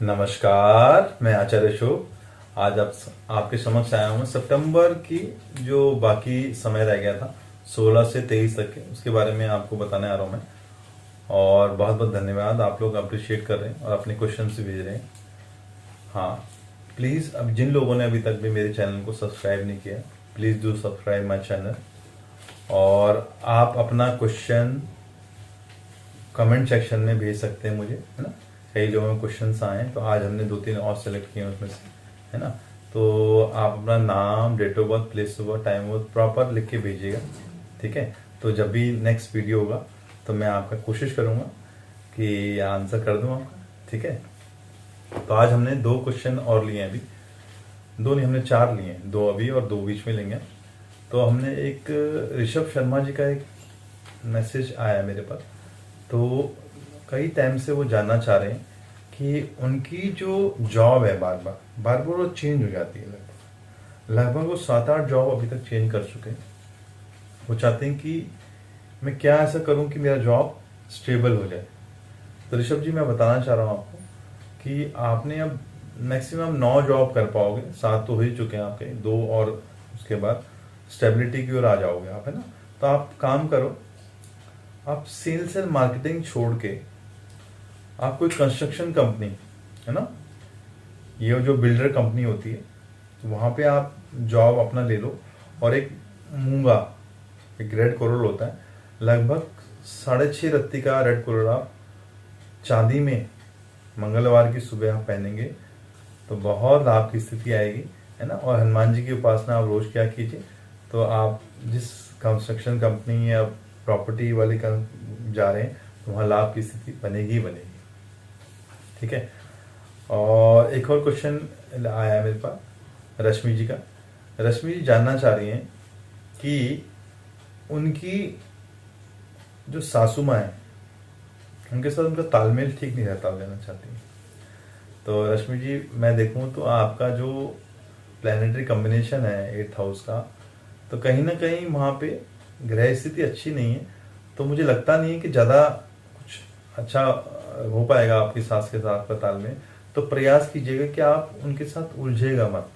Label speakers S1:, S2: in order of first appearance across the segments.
S1: नमस्कार, मैं आचार्य अशोक। आज आपके समक्ष आया हूँ। सितंबर की जो बाकी समय रह गया था 16 से 23 तक के, उसके बारे में आपको बताने आ रहा हूँ मैं। और बहुत बहुत धन्यवाद, आप लोग अप्रिशिएट कर रहे हैं और अपने क्वेश्चन भी भेज रहे हैं। हाँ, प्लीज़ अब जिन लोगों ने अभी तक भी मेरे चैनल को सब्सक्राइब नहीं किया, please do subscribe my channel. और आप अपना क्वेश्चन कमेंट सेक्शन में भेज सकते हैं मुझे, है ना। कई लोगों में क्वेश्चंस आए हैं, तो आज हमने 2-3 और सेलेक्ट किए हैं उसमें से, है ना। तो आप अपना नाम, date of birth, place of birth, time of birth proper लिख के भेजिएगा, ठीक है। तो जब भी नेक्स्ट वीडियो होगा तो मैं आपका कोशिश करूँगा कि आंसर कर दूँ आपका, ठीक है। तो आज हमने 2 क्वेश्चन और लिए हैं अभी, 2 नहीं हमने 4 लिए हैं, 2 अभी और 2 बीच में लेंगे। तो हमने एक ऋषभ शर्मा जी का एक मैसेज आया मेरे पास। तो कई टाइम से वो जानना चाह रहे हैं कि उनकी जो जॉब है बार बार वो चेंज हो जाती है। लगभग वो 7-8 जॉब अभी तक चेंज कर चुके हैं। वो चाहते हैं कि मैं क्या ऐसा करूं कि मेरा जॉब स्टेबल हो जाए। तो ऋषभ जी, मैं बताना चाह रहा हूं आपको कि आपने अब मैक्सिमम 9 जॉब कर पाओगे, 7 तो हो ही चुके हैं आपके, 2 और उसके बाद स्टेबिलिटी की ओर आ जाओगे आप, है ना। तो आप काम करो, आप सेल्स एंड मार्केटिंग छोड़ के आप कोई कंस्ट्रक्शन कंपनी, है ना, ये जो बिल्डर कंपनी होती है, वहाँ पे आप जॉब अपना ले लो। और एक मूंगा, एक रेड कोरल होता है, लगभग 6.5 रत्ती का रेड कोरल आप चांदी में मंगलवार की सुबह आप पहनेंगे तो बहुत लाभ की स्थिति आएगी, है ना। और हनुमान जी की उपासना आप रोज क्या कीजिए, तो आप जिस कंस्ट्रक्शन कंपनी या प्रॉपर्टी वाले जा रहे हैं तो वहाँ लाभ की स्थिति बनेगी ही बनेगी, ठीक है। और एक और क्वेश्चन आया है मेरे पास रश्मि जी का। रश्मि जी जानना चाह रही हैं कि उनकी जो सासू माँ है, उनके साथ उनका तालमेल ठीक नहीं रहता, लेना चाहती हैं। तो रश्मि जी, मैं देखूं तो आपका जो प्लानिटरी कॉम्बिनेशन है 8th हाउस का, तो कहीं ना कहीं वहाँ पे ग्रह स्थिति अच्छी नहीं है। तो मुझे लगता नहीं है कि ज़्यादा कुछ अच्छा हो पाएगा आपकी सास के साथ का तालमेल। तो प्रयास कीजिएगा कि आप उनके साथ उलझेगा मत,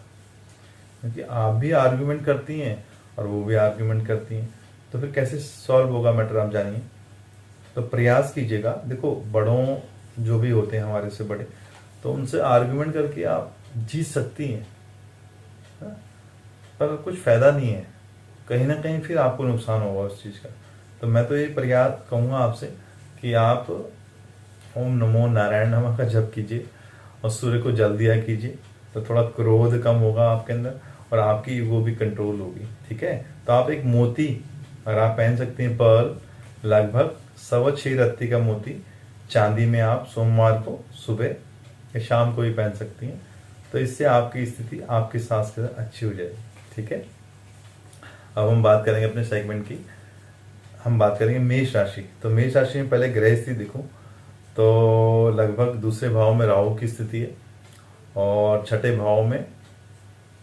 S1: क्योंकि आप भी आर्ग्यूमेंट करती हैं और वो भी आर्ग्यूमेंट करती हैं, तो फिर कैसे सॉल्व होगा मैटर, आप जानिए। तो प्रयास कीजिएगा, देखो बड़ों जो भी होते हैं हमारे से बड़े, तो उनसे आर्ग्यूमेंट करके आप जीत सकती हैं, पर कुछ फायदा नहीं है, कहीं ना कहीं फिर आपको नुकसान होगा उस चीज़ का। तो मैं तो ये प्रयास कहूँगा आपसे कि आप ओम नमो नारायण नमः का जप कीजिए और सूर्य को जल दिया कीजिए, तो थोड़ा क्रोध कम होगा आपके अंदर और आपकी वो भी कंट्रोल होगी, ठीक है। तो आप एक मोती अगर आप पहन सकते हैं, पर्ल लगभग 6.25 रत्ती का मोती चांदी में आप सोमवार को सुबह या शाम को भी पहन सकती हैं। तो इससे आपकी स्थिति आपके सास के साथ अच्छी हो जाएगी, ठीक है। अब हम बात करेंगे अपने सेगमेंट की, हम बात करेंगे मेष राशि। तो मेष राशि में पहले ग्रह स्थिति देखो, तो लगभग दूसरे भाव में राहु की स्थिति है और छठे भाव में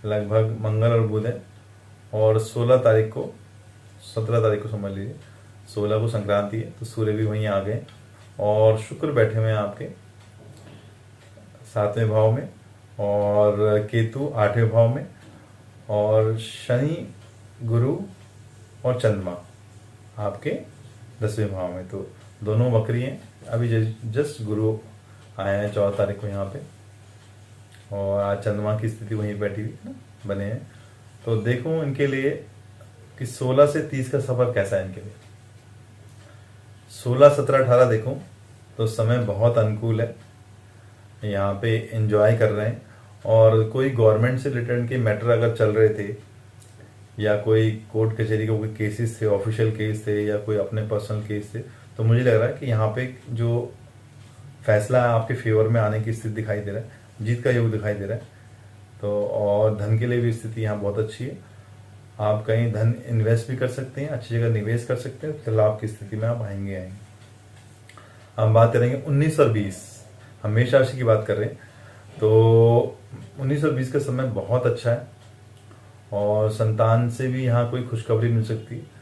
S1: लगभग मंगल और बुध है। और 16 तारीख को, 17 तारीख को समझ लीजिए, 16 को संक्रांति है, तो सूर्य भी वहीं आ गए और शुक्र बैठे हुए हैं आपके 7वें भाव में और केतु 8वें भाव में और शनि, गुरु और चंद्रमा आपके 10वें भाव में। तो दोनों वक्री हैं। अभी जस्ट गुरु आए हैं 14 तारीख को यहाँ पे और आज चंद्रमा की स्थिति वहीं बैठी हुई है, बने हैं। तो देखो इनके लिए कि 16 से 30 का सफर कैसा है इनके लिए। 16, 17, 18 देखो तो समय बहुत अनुकूल है, यहाँ पे एंजॉय कर रहे हैं। और कोई गवर्नमेंट से रिलेटेड के मैटर अगर चल रहे थे या कोई कोर्ट कचहरी के कोई केसेस थे, ऑफिशियल केस थे या कोई अपने पर्सनल केस थे, तो मुझे लग रहा है कि यहाँ पे जो फैसला है आपके फेवर में आने की स्थिति दिखाई दे रहा है, जीत का योग दिखाई दे रहा है। तो और धन के लिए भी स्थिति यहाँ बहुत अच्छी है, आप कहीं धन इन्वेस्ट भी कर सकते हैं, अच्छी जगह निवेश कर सकते हैं, तो लाभ की स्थिति में आप आएंगे। हम बात करेंगे 19 और 20, हम मेष राशि की बात कर रहे हैं। तो 19 और 20 का समय बहुत अच्छा है और संतान से भी यहाँ कोई खुशखबरी मिल सकती है।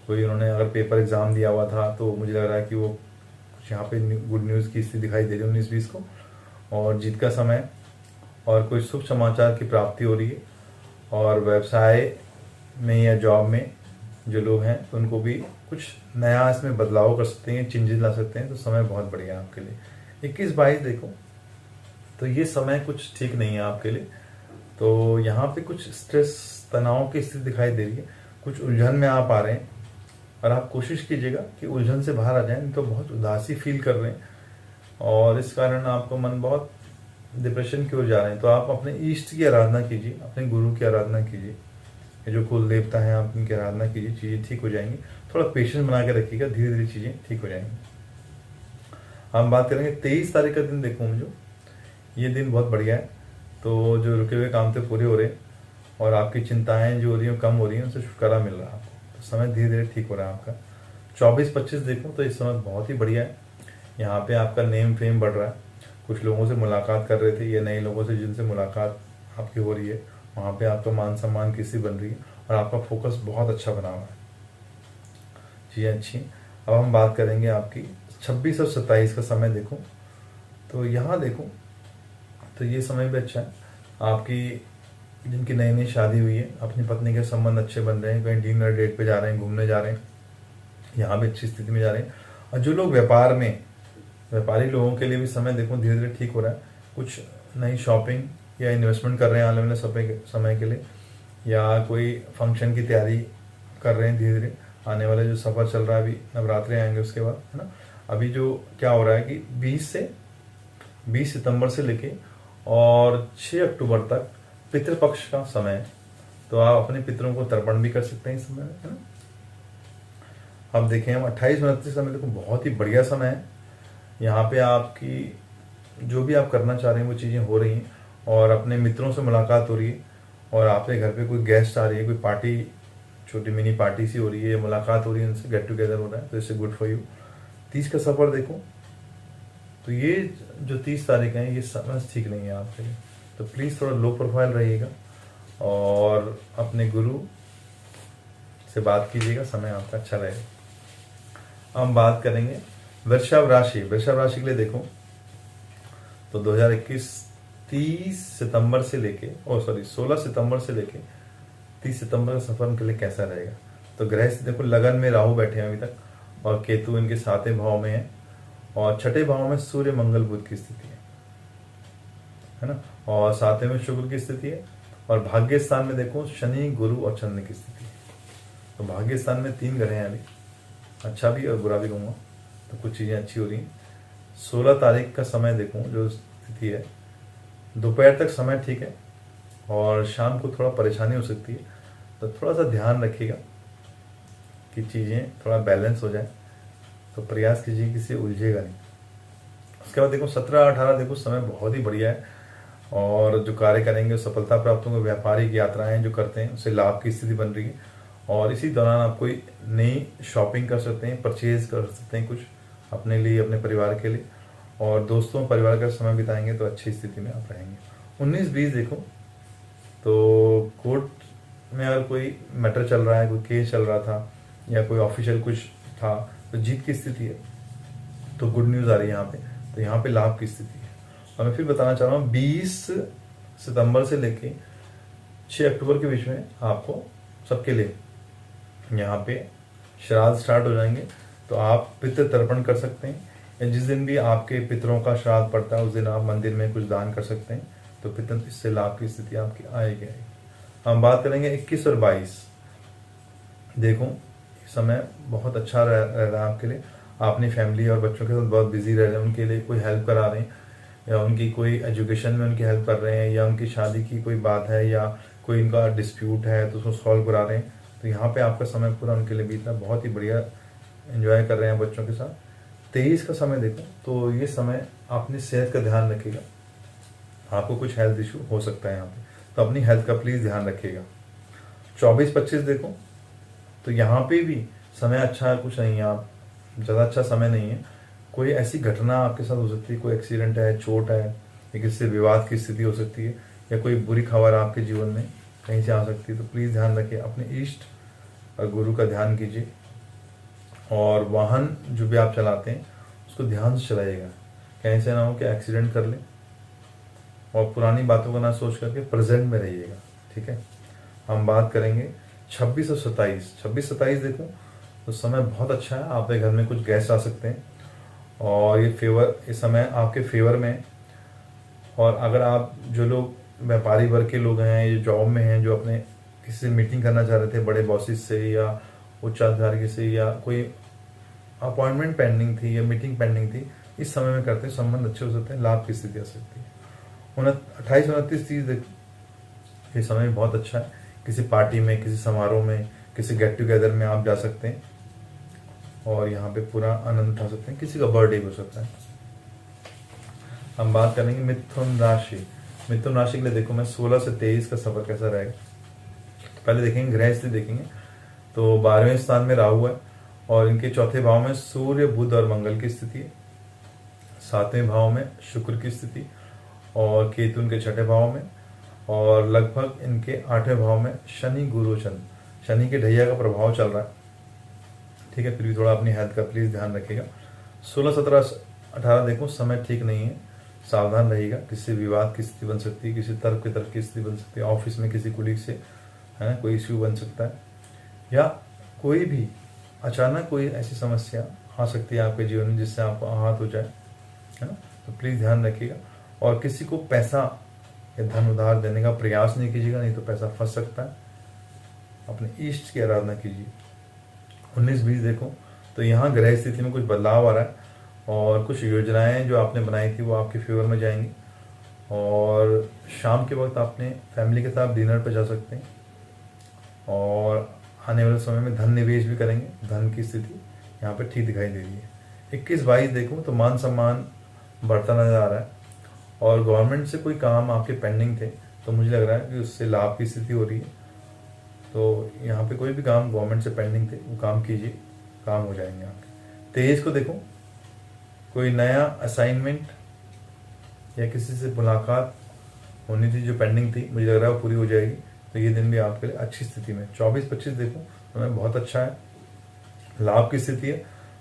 S1: कोई उन्होंने अगर पेपर एग्जाम दिया हुआ था तो मुझे लग रहा है कि वो कुछ यहाँ पे गुड न्यूज़ की स्थिति दिखाई दे रही है 19-20 को। और जीत का समय, और कोई शुभ समाचार की प्राप्ति हो रही है, और व्यवसाय में या जॉब में जो लोग हैं तो उनको भी कुछ नया इसमें बदलाव कर सकते हैं, चेंजेस ला सकते हैं। तो समय बहुत बढ़िया है आपके लिए। 21-22 देखो तो ये समय कुछ ठीक नहीं है आपके लिए। तो यहाँ पे कुछ स्ट्रेस, तनाव की स्थिति दिखाई दे रही है, कुछ उलझन में आप आ रहे हैं, और आप कोशिश कीजिएगा कि उलझन से बाहर आ जाएं। नहीं तो बहुत उदासी फील कर रहे हैं और इस कारण आपको मन बहुत डिप्रेशन की ओर जा रहे हैं। तो आप अपने इष्ट की आराधना कीजिए, अपने गुरु की आराधना कीजिए, ये जो कुल देवता हैं आप इनकी आराधना कीजिए, चीज़ें ठीक हो जाएंगी। थोड़ा पेशेंस बना के रखिएगा, धीरे धीरे चीज़ें ठीक हो जाएंगी। हम बात करेंगे 23 तारीख का दिन। देखो जो ये दिन बहुत बढ़िया है। तो जो रुके हुए काम थे पूरे हो रहे हैं, और आपकी चिंताएं जो हो रही हैं कम हो रही हैं, उनसे छुटकारा मिल रहा है आपको। तो समय धीरे धीरे ठीक हो रहा है आपका। 24-25 देखो तो इस समय बहुत ही बढ़िया है। यहाँ पे आपका नेम फेम बढ़ रहा है। कुछ लोगों से मुलाकात कर रहे थे, या नए लोगों से जिनसे मुलाकात आपकी हो रही है, वहाँ पे आपका मान सम्मान की स्थिति बन रही है, और आपका फोकस बहुत अच्छा बना हुआ है। जी अच्छी। अब हम बात करेंगे आपकी 26 और 27 का समय। देखो तो यहाँ देखो तो ये समय भी अच्छा है। आपकी जिनकी नई नई शादी हुई है, अपनी पत्नी के संबंध अच्छे बन रहे हैं, कहीं डिनर डेट पे जा रहे हैं, घूमने जा रहे हैं, यहाँ भी अच्छी स्थिति में जा रहे हैं। और जो लोग व्यापार में, व्यापारी लोगों के लिए भी समय देखो धीरे धीरे ठीक हो रहा है। कुछ नई शॉपिंग या इन्वेस्टमेंट कर रहे हैं आने वाले समय के लिए, या कोई फंक्शन की तैयारी कर रहे हैं धीरे धीरे। आने वाले जो सफ़र चल रहा है, अभी नवरात्रे आएंगे उसके बाद, है ना। अभी जो क्या हो रहा है कि 20 सितंबर से लेके और 6 अक्टूबर तक पितृपक्ष का समय है। तो आप अपने पितरों को तर्पण भी कर सकते हैं इस समय, है ना। अब देखें हम 28-29 समय देखो बहुत ही बढ़िया समय है। यहाँ पे आपकी जो भी आप करना चाह रहे हैं वो चीज़ें हो रही हैं, और अपने मित्रों से मुलाकात हो रही है, और आपके घर पे कोई गेस्ट आ रही है, कोई पार्टी, छोटी मिनी पार्टी सी हो रही है, मुलाकात हो रही है, उनसे गेट टुगेदर हो रहा है। तो इससे गुड फॉर यू। 30 का सफ़र देखो तो ये जो 30 तारीख है ये समय ठीक नहीं है आपके लिए। तो प्लीज़ थोड़ा लो प्रोफाइल रहिएगा, और अपने गुरु से बात कीजिएगा, समय आपका अच्छा रहेगा। हम बात करेंगे वृषभ राशि। वृषभ राशि के लिए देखो तो 2021 16 सितंबर से लेके 30 सितंबर का सफर उनके लिए कैसा रहेगा। तो ग्रह से देखो लगन में राहु बैठे हैं अभी तक, और केतु इनके 7वें भाव में है, और 6ठे भाव में सूर्य मंगल बुध की स्थिति है ना, और 7वें में शुक्र की स्थिति है, और भाग्य स्थान में देखो शनि, गुरु और चंद्र की स्थिति है। तो भाग्य स्थान में 3 ग्रह हैं अभी, अच्छा भी और बुरा भी कहूँगा। तो कुछ चीज़ें अच्छी हो रही हैं। 16 तारीख का समय देखूँ जो स्थिति है, दोपहर तक समय ठीक है, और शाम को थोड़ा परेशानी हो सकती है। तो थोड़ा सा ध्यान रखिएगा कि चीज़ें थोड़ा बैलेंस हो जाए। तो प्रयास कीजिए कि इससे उलझेगा नहीं। उसके बाद देखो 17-18 देखो समय बहुत ही बढ़िया है, और जो कार्य करेंगे सफलता प्राप्त होंगे। व्यापारिक यात्राएं जो करते हैं उससे लाभ की स्थिति बन रही है, और इसी दौरान आप कोई नई शॉपिंग कर सकते हैं, परचेज कर सकते हैं कुछ अपने लिए, अपने परिवार के लिए, और दोस्तों परिवार का समय बिताएंगे तो अच्छी स्थिति में आप रहेंगे। 19-20 देखो तो कोर्ट में अगर कोई मैटर चल रहा है, कोई केस चल रहा था, या कोई ऑफिशियल कुछ था, तो जीत की स्थिति है। तो गुड न्यूज़ आ रही है यहाँ पे। तो यहाँ पे लाभ की स्थिति है। और मैं फिर बताना चाह रहा हूँ 20 सितंबर से लेके 6 अक्टूबर के बीच में आपको सबके लिए यहाँ पे श्राद्ध स्टार्ट हो जाएंगे। तो आप पितृ तर्पण कर सकते हैं, या जिस दिन भी आपके पितरों का श्राद्ध पड़ता है उस दिन आप मंदिर में कुछ दान कर सकते हैं। तो पितृ इससे लाभ की स्थिति आपकी आएगी। हम बात करेंगे 21 और 22। देखो समय बहुत अच्छा रह रहा है आपके लिए। आप अपनी फैमिली और बच्चों के साथ बहुत बिजी रह रहे हैं, उनके लिए कोई हेल्प करा रहे हैं, या उनकी कोई एजुकेशन में उनकी हेल्प कर रहे हैं, या उनकी शादी की कोई बात है, या कोई इनका डिस्प्यूट है तो उसको सॉल्व करा रहे हैं। तो यहाँ पे आपका समय पूरा उनके लिए बीतना बहुत ही बढ़िया, एंजॉय कर रहे हैं बच्चों के साथ। 23 का समय देखो तो ये समय अपनी सेहत का ध्यान रखिएगा, आपको कुछ हेल्थ इशू हो सकता है यहाँ पे, तो अपनी हेल्थ का प्लीज़ ध्यान रखिएगा। 24-25 देखो तो यहाँ पे भी समय अच्छा कुछ नहीं है, आप ज़्यादा अच्छा समय नहीं है। कोई ऐसी घटना आपके साथ हो सकती है, कोई एक्सीडेंट है, चोट है, या किसी से विवाद की स्थिति हो सकती है, या कोई बुरी खबर आपके जीवन में कहीं से आ सकती है। तो प्लीज़ ध्यान रखिए, अपने इष्ट और गुरु का ध्यान कीजिए, और वाहन जो भी आप चलाते हैं उसको ध्यान से चलाइएगा, कहीं से ना हो कि एक्सीडेंट कर लें, और पुरानी बातों को ना सोच करके प्रेजेंट में रहिएगा। ठीक है, हम बात करेंगे 26 और 27। 26-27 देखो तो समय बहुत अच्छा है, आपके घर में कुछ गेस्ट आ सकते हैं और ये समय आपके फेवर में है। और अगर आप जो लोग व्यापारी वर्ग के लोग हैं, जो जॉब में हैं, जो अपने किसी से मीटिंग करना चाह रहे थे बड़े बॉसेस से या उच्चाधिकारी से, या कोई अपॉइंटमेंट पेंडिंग थी या मीटिंग पेंडिंग थी, इस समय में करते हैं, संबंध अच्छे हो सकते हैं, लाभ की स्थिति आ सकती है। 28-29-30 देखो ये समय बहुत अच्छा है, किसी पार्टी में, किसी समारोह में, किसी गेट टुगेदर में आप जा सकते हैं और यहाँ पे पूरा आनंद उठा सकते हैं। किसी का बर्थडे हो सकता है। हम बात करेंगे मिथुन राशि। मिथुन राशि के लिए देखो मैं 16 से 23 का सफर कैसा रहेगा। तो पहले देखेंगे ग्रह स्थिति देखेंगे, तो 12वें स्थान में राहु है और इनके चौथे भाव में सूर्य, बुध और मंगल की स्थिति है। 7वें भाव में शुक्र की स्थिति और केतु इनके छठे भाव में, और लगभग इनके 8वें भाव में शनि, गुरु, चंद्र। शनि के ढैया का प्रभाव चल रहा है। ठीक है, फिर भी थोड़ा अपनी हेल्थ का प्लीज ध्यान रखिएगा। 16, 17, 18 देखो समय ठीक नहीं है, सावधान रहिएगा। किसी विवाद की स्थिति बन सकती है, किसी तर्क वितर्क की स्थिति बन सकती है, ऑफिस में किसी कुलीग से है कोई इश्यू बन सकता है, या कोई भी अचानक कोई ऐसी समस्या आ सकती है आपके जीवन में जिससे आपको आहत हो जाए, है ना। तो प्लीज ध्यान रखिएगा और किसी को पैसा या धन उधार देने का प्रयास नहीं कीजिएगा, नहीं तो पैसा फंस सकता है। अपने इष्ट की आराधना कीजिए। 19-20 देखो तो यहाँ ग्रह स्थिति में कुछ बदलाव आ रहा है और कुछ योजनाएं जो आपने बनाई थी वो आपके फेवर में जाएंगी, और शाम के वक्त आपने फैमिली के साथ डिनर पर जा सकते हैं और आने वाले समय में धन निवेश भी करेंगे। धन की स्थिति यहाँ पे ठीक दिखाई दे रही है। 21-22 देखो तो मान सम्मान बढ़ता नजर आ रहा है और गवर्नमेंट से कोई काम आपके पेंडिंग थे तो मुझे लग रहा है कि उससे लाभ की स्थिति हो रही है। तो यहाँ पे कोई भी काम गवर्नमेंट से पेंडिंग थे वो काम कीजिए, काम हो जाएंगे आपके। 23 को देखो कोई नया असाइनमेंट या किसी से मुलाकात होनी थी जो पेंडिंग थी, मुझे लग रहा है वो पूरी हो जाएगी। तो ये दिन भी आपके लिए अच्छी स्थिति में। 24-25 देखो तो बहुत अच्छा है, लाभ की स्थिति है।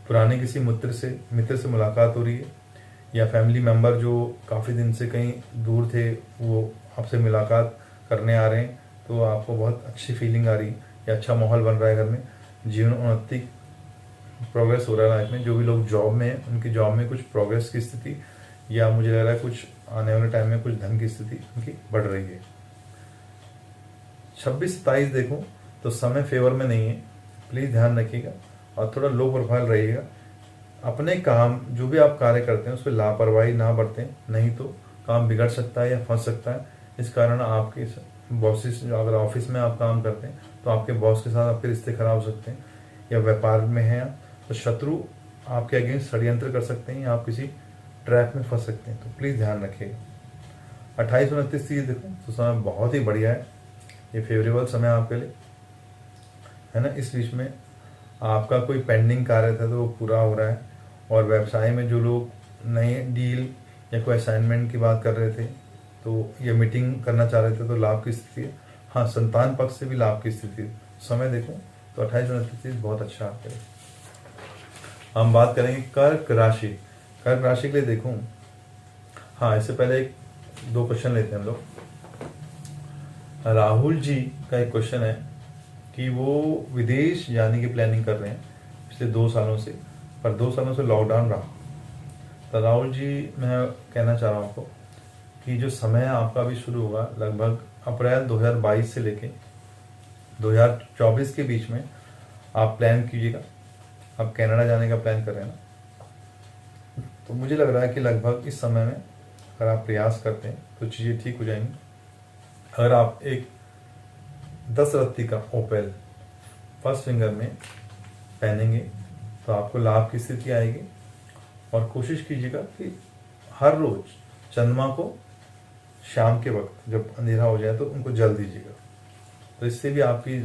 S1: पुराने किसी मित्र से मुलाकात हो रही है, या फैमिली मेंबर जो काफ़ी दिन से कहीं दूर थे वो आपसे मुलाकात करने आ रहे हैं, तो आपको बहुत अच्छी फीलिंग आ रही है या अच्छा माहौल बन रहा है घर में। जीवन उन्नति, प्रोग्रेस हो रहा है लाइफ में। जो भी लोग जॉब में हैं उनकी जॉब में कुछ प्रोग्रेस की स्थिति, या मुझे लग रहा है कुछ आने वाले टाइम में कुछ धन की स्थिति उनकी बढ़ रही है। 26-27 देखो तो समय फेवर में नहीं है, प्लीज ध्यान रखिएगा और थोड़ा लो प्रोफाइल रहिएगा। अपने काम जो भी आप कार्य करते हैं उस पर लापरवाही ना बरतें, नहीं तो काम बिगड़ सकता है या फंस सकता है। इस कारण आपके बॉसेस, अगर ऑफिस में आप काम करते हैं तो आपके बॉस के साथ आपके रिश्ते खराब हो सकते हैं, या व्यापार में हैं तो शत्रु आपके अगेंस्ट षड्यंत्र कर सकते हैं या आप किसी ट्रैप में फंस सकते हैं। तो प्लीज ध्यान रखिएगा। 28-29-30 देखो तो समय बहुत ही बढ़िया है, ये फेवरेबल समय आपके लिए है ना। इस बीच में आपका कोई पेंडिंग कार्य था तो वो पूरा हो रहा है, और व्यवसाय में जो लोग नए डील या कोई असाइनमेंट की बात कर रहे थे तो ये मीटिंग करना चाह रहे थे तो लाभ की स्थिति है। हाँ, संतान पक्ष से भी लाभ की स्थिति है। समय देखो तो 28-29 बहुत अच्छा आपके लिए। हम बात करेंगे कर्क राशि। कर्क राशि के लिए देखो, हाँ इससे पहले 2 क्वेश्चन लेते हैं हम लोग। राहुल जी का एक क्वेश्चन है कि वो विदेश जाने की प्लानिंग कर रहे हैं पिछले 2 सालों से, पर 2 सालों से लॉकडाउन रहा। तो राहुल जी, मैं कहना चाह रहा हूँ आपको कि जो समय आपका भी शुरू होगा लगभग अप्रैल 2022 से लेके 2024 के बीच में आप प्लान कीजिएगा। आप कनाडा जाने का प्लान कर रहे हैं ना, तो मुझे लग रहा है कि लगभग इस समय में अगर आप प्रयास करते हैं तो चीज़ें ठीक हो जाएंगी। अगर आप एक 10 रत्ती का ओपेल फर्स्ट फिंगर में पहनेंगे तो आपको लाभ की स्थिति आएगी, और कोशिश कीजिएगा कि हर रोज चंद्रमा को शाम के वक्त जब अंधेरा हो जाए तो उनको जल दीजिएगा। तो इससे भी आपकी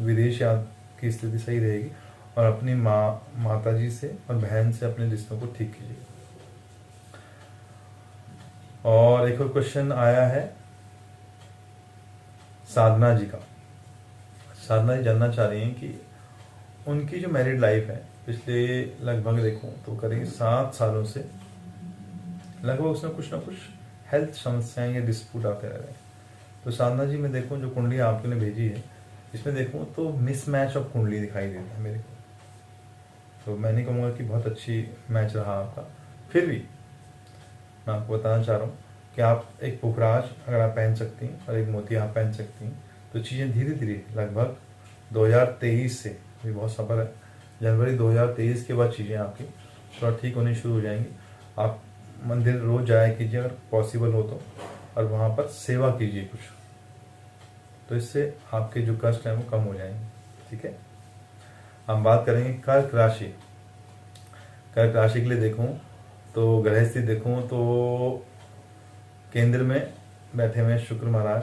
S1: विदेश यात्रा की स्थिति सही रहेगी, और अपनी माता जी से और बहन से अपने रिश्तों को ठीक कीजिएगा। और एक और क्वेश्चन आया है साधना जी का। साधना जी जानना चाह रही हैं कि उनकी जो मैरिड लाइफ है पिछले लगभग देखो तो करीब 7 सालों से लगभग उसमें कुछ ना कुछ हेल्थ समस्याएं या डिस्प्यूट आते रह रहे हैं। तो साधना जी मैं देखूं जो कुंडली आपके लिए भेजी है, इसमें देखूं तो मिसमैच ऑफ कुंडली दिखाई देता है मेरे को। तो मैं नहीं कहूँगा कि बहुत अच्छी मैच रहा आपका, फिर भी मैं आपको बताना चाह रहा हूँ कि आप एक पुखराज अगर आप पहन सकती हैं और एक मोती आप पहन सकती हैं, तो चीज़ें धीरे धीरे लगभग 2023 से, ये बहुत सफर है, जनवरी 2023 के बाद चीज़ें आपकी थोड़ा ठीक होनी शुरू हो जाएंगी। आप मंदिर रोज जाया कीजिए अगर पॉसिबल हो तो, और वहाँ पर सेवा कीजिए कुछ, तो इससे आपके जो कष्ट हैं वो कम हो जाएंगे। ठीक है, हम बात करेंगे कर्क राशि। कर्क राशि के लिए देखूं तो ग्रह स्थिति देखूं तो केंद्र में बैठे हुए शुक्र महाराज,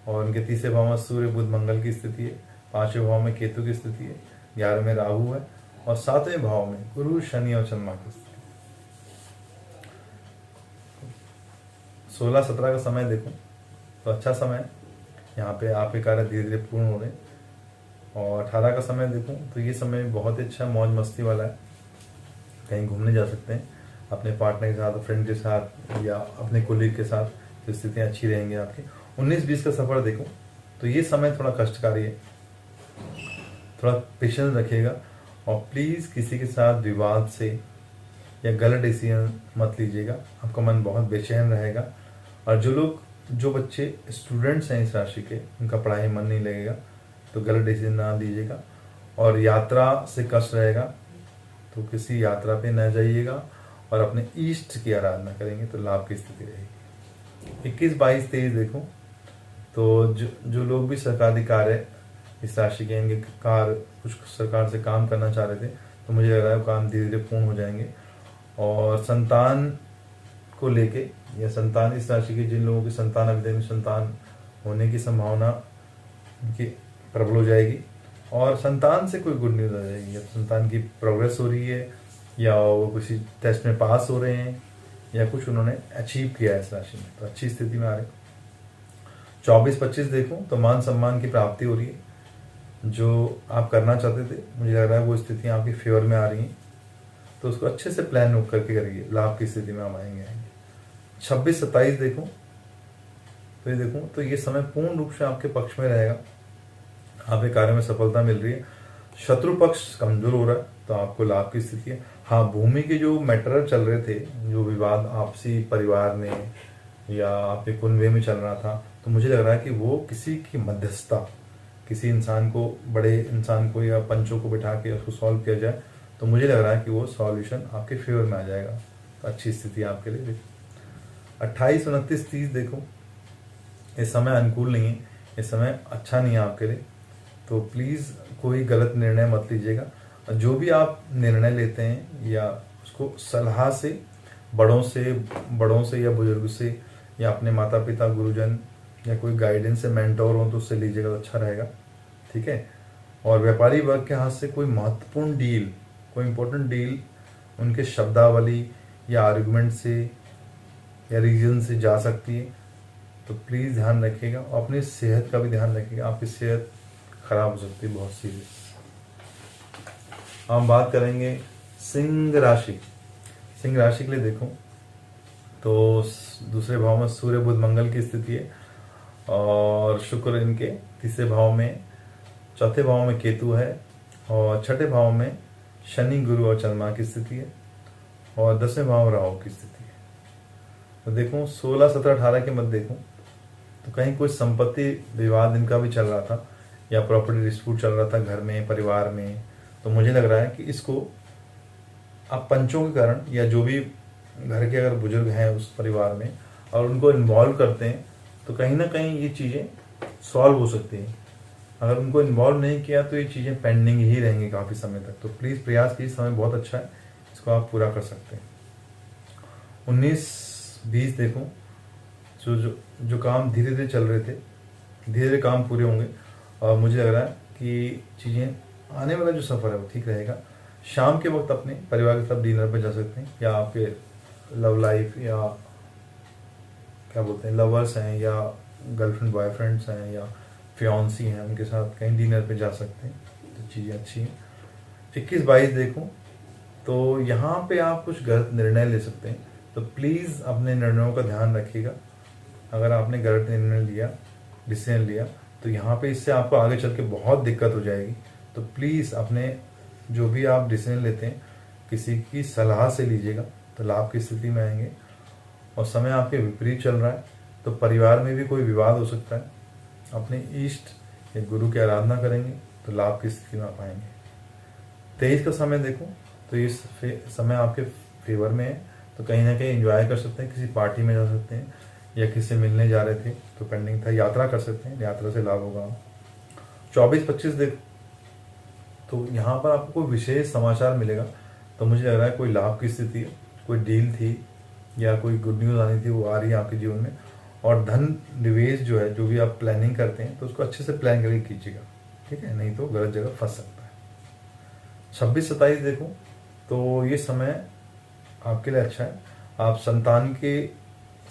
S1: और उनके तीसरे भाव में सूर्य बुध मंगल की स्थिति है, पांचवें भाव में केतु की स्थिति है, 11वें में राहु है, और 7वें भाव में गुरु शनि और चंद्रमा की स्थिति। 16-17 का समय देखूं तो अच्छा समय है, यहाँ पे आपके कार्य धीरे धीरे पूर्ण हो रहे हैं। और 18 का समय देखूं तो ये समय बहुत ही अच्छा मौज मस्ती वाला है, कहीं घूमने जा सकते हैं अपने पार्टनर के साथ, फ्रेंड के साथ, या अपने कोलीग के साथ, तो स्थितियाँ अच्छी रहेंगी आपकी। 19-20 का सफर देखूं तो ये समय थोड़ा कष्टकारी है, थोड़ा पेशेंस रखिएगा, और प्लीज़ किसी के साथ विवाद से या गलत डिसीजन मत लीजिएगा, आपका मन बहुत बेचैन रहेगा। और जो बच्चे स्टूडेंट्स हैं इस राशि के, उनका पढ़ाई में मन नहीं लगेगा, तो गलत डिसीजन ना दीजिएगा। और यात्रा से कष्ट रहेगा तो किसी यात्रा पे न जाइएगा, और अपने ईष्ट की आराधना करेंगे तो लाभ की स्थिति रहेगी। 21, 22, 23 देखो तो जो लोग भी सरकारी कार्य इस राशि के हैं, कुछ सरकार से काम करना चाह रहे थे, तो मुझे लग रहा है वो काम धीरे धीरे पूर्ण हो जाएंगे। और संतान को लेके, या संतान इस राशि के जिन लोगों की संतान अभी तक संतान होने की संभावना उनकी प्रबल हो जाएगी, और संतान से कोई गुड न्यूज़ आ जाएगी, या संतान की प्रोग्रेस हो रही है, या वो किसी टेस्ट में पास हो रहे हैं, या कुछ उन्होंने अचीव किया है इस राशि में, तो अच्छी स्थिति में आ रहे। 24-25 देखूं तो मान सम्मान की प्राप्ति हो रही है, जो आप करना चाहते थे मुझे लग रहा है वो स्थितियाँ आपकी फेवर में आ रही हैं, तो उसको अच्छे से प्लान करके करिए, लाभ की स्थिति में हम आएंगे। 26-27 देखूं तो ये देखूं तो ये समय पूर्ण रूप से आपके पक्ष में रहेगा, आपके कार्य में सफलता मिल रही है, शत्रु पक्ष कमजोर हो रहा है, तो आपको लाभ की स्थिति है। हाँ, भूमि के जो मैटर चल रहे थे, जो विवाद आपसी परिवार में या आपके कुनबे में चल रहा था, तो मुझे लग रहा है कि वो किसी की मध्यस्थता, किसी इंसान को, बड़े इंसान को या पंचों को बिठा के उसको सॉल्व किया जाए, तो मुझे लग रहा है कि वो सॉल्यूशन आपके फेवर में आ जाएगा, तो अच्छी स्थिति आपके लिए। 28, 29, 30 देखो, इस समय अनुकूल नहीं है, इस समय अच्छा नहीं है आपके लिए, तो प्लीज़ कोई गलत निर्णय मत लीजिएगा। जो भी आप निर्णय लेते हैं या उसको सलाह से, बड़ों से या बुजुर्ग से, या अपने माता पिता, गुरुजन, या कोई गाइडेंस से मेंटोर हो तो उससे लीजिएगा तो अच्छा रहेगा। ठीक है, और व्यापारी वर्ग के हाथ से कोई महत्वपूर्ण डील, कोई इंपॉर्टेंट डील उनके शब्दावली या आर्गुमेंट से या रीजन से जा सकती है, तो प्लीज़ ध्यान रखिएगा, और अपनी सेहत का भी ध्यान रखिएगा, आपकी सेहत खराब हो सकती है बहुत सीरियस। हम बात करेंगे सिंह राशि। सिंह राशि के लिए देखो तो दूसरे भाव में सूर्य बुध मंगल की स्थिति है, और शुक्र इनके तीसरे भाव में, चौथे भाव में केतु है, और छठे भाव में शनि, गुरु और चंद्रमा की स्थिति है, और 10वें भाव राहु की स्थिति है। तो देखो 16, 17, 18 के मत देखो तो कहीं कोई संपत्ति विवाद इनका भी चल रहा था, या प्रॉपर्टी डिस्प्यूट चल रहा था घर में, परिवार में, तो मुझे लग रहा है कि इसको आप पंचों के कारण, या जो भी घर के अगर बुजुर्ग हैं उस परिवार में और उनको इन्वॉल्व करते हैं, तो कहीं ना कहीं ये चीज़ें सॉल्व हो सकती हैं। अगर उनको इन्वॉल्व नहीं किया तो ये चीज़ें पेंडिंग ही रहेंगी काफ़ी समय तक, तो प्लीज़ प्रयास कीजिए, समय बहुत अच्छा है, इसको आप पूरा कर सकते हैं। 19-20 देखो, जो काम धीरे धीरे चल रहे थे, धीरे धीरे काम पूरे होंगे, और मुझे लग रहा है कि चीज़ें, आने वाला जो सफ़र है वो ठीक रहेगा। शाम के वक्त अपने परिवार के साथ डिनर पे जा सकते हैं, या आपके लव लाइफ, या क्या बोलते हैं, लवर्स हैं, या गर्लफ्रेंड बॉयफ्रेंड्स हैं, या फियांसी हैं, उनके साथ कहीं डिनर पे जा सकते हैं, तो चीज़ें अच्छी हैं। 21-22 देखो तो यहाँ पे आप कुछ गलत निर्णय ले सकते हैं, तो प्लीज़ अपने निर्णयों का ध्यान रखिएगा। अगर आपने गलत निर्णय लिया, डिसीजन लिया, तो यहाँ पे इससे आपको आगे चल के बहुत दिक्कत हो जाएगी। तो प्लीज़ अपने जो भी आप डिसीजन लेते हैं किसी की सलाह से लीजिएगा, तो लाभ की स्थिति में आएंगे। और समय आपके विपरीत चल रहा है तो परिवार में भी कोई विवाद हो सकता है। अपने इष्ट या गुरु की आराधना करेंगे तो लाभ की स्थिति में आप आएंगे। 23 का समय देखो तो इस समय आपके फेवर में है, तो कहीं ना कहीं एंजॉय कर सकते हैं, किसी पार्टी में जा सकते हैं, या किसी से मिलने जा रहे थे तो पेंडिंग था, यात्रा कर सकते हैं, यात्रा से लाभ होगा। 24-25 देखो तो यहाँ पर आपको कोई विशेष समाचार मिलेगा, तो मुझे लग रहा है कोई लाभ की स्थिति है, कोई डील थी या कोई गुड न्यूज़ आनी थी वो आ रही है आपके जीवन में। और धन निवेश जो है, जो भी आप प्लानिंग करते हैं तो उसको अच्छे से प्लान करके कीजिएगा, ठीक है, नहीं तो गलत जगह फंस सकता है। 26-27 देखो तो ये समय आपके लिए अच्छा है। आप संतान के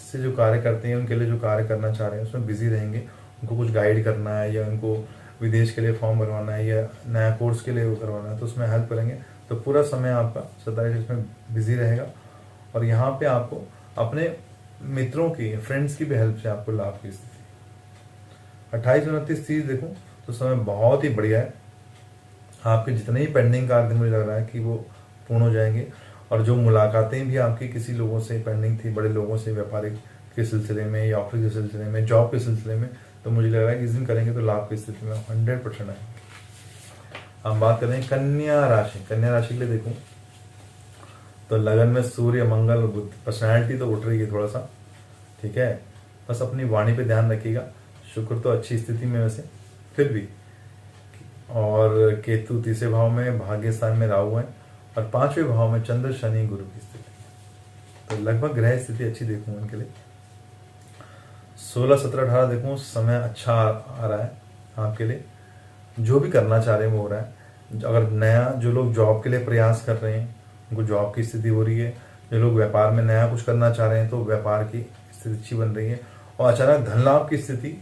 S1: से जो कार्य करते हैं, उनके लिए जो कार्य करना चाह रहे हैं उसमें बिजी रहेंगे। उनको कुछ गाइड करना है या उनको विदेश के लिए फॉर्म भरवाना है या नया कोर्स के लिए वो करवाना है, तो उसमें हेल्प करेंगे। तो पूरा समय आपका 27 इसमें बिजी रहेगा। और यहाँ पे आपको अपने मित्रों की, फ्रेंड्स की भी हेल्प से आपको लाभ की स्थिति। 28-29-30 देखो तो समय बहुत ही बढ़िया है। आपके जितने ही पेंडिंग कार्य थे मुझे लग रहा है कि वो पूर्ण हो जाएंगे। और जो मुलाकातें भी आपकी किसी लोगों से पेंडिंग थी, बड़े लोगों से, व्यापारिक के सिलसिले में या ऑफिस के सिलसिले में, जॉब के सिलसिले में, तो मुझे लग रहा है कि इस दिन करेंगे तो लाभ की स्थिति में 100% आएंगे। हम बात करें कन्या राशि। कन्या राशि के लिए देखूं तो लगन में सूर्य, मंगल और बुध, पर्सनैलिटी तो उठ रही है थोड़ा सा, ठीक है, बस अपनी वाणी पे ध्यान रखिएगा। शुक्र तो अच्छी स्थिति में वैसे फिर भी, और केतु तीसरे भाव में, भाग्य स्थान में राहु है, और 5वें भाव में चंद्र, शनि, गुरु की स्थिति। तो लगभग ग्रह स्थिति अच्छी देखूंगा इनके लिए। 16, 17, 18 देखूं समय अच्छा आ रहा है आपके लिए। जो भी करना चाह रहे हैं वो हो रहा है। अगर नया, जो लोग जॉब के लिए प्रयास कर रहे हैं उनको जॉब की स्थिति हो रही है। जो लोग व्यापार में नया कुछ करना चाह रहे हैं तो व्यापार की स्थिति अच्छी बन रही है। और अचानक धन लाभ की स्थिति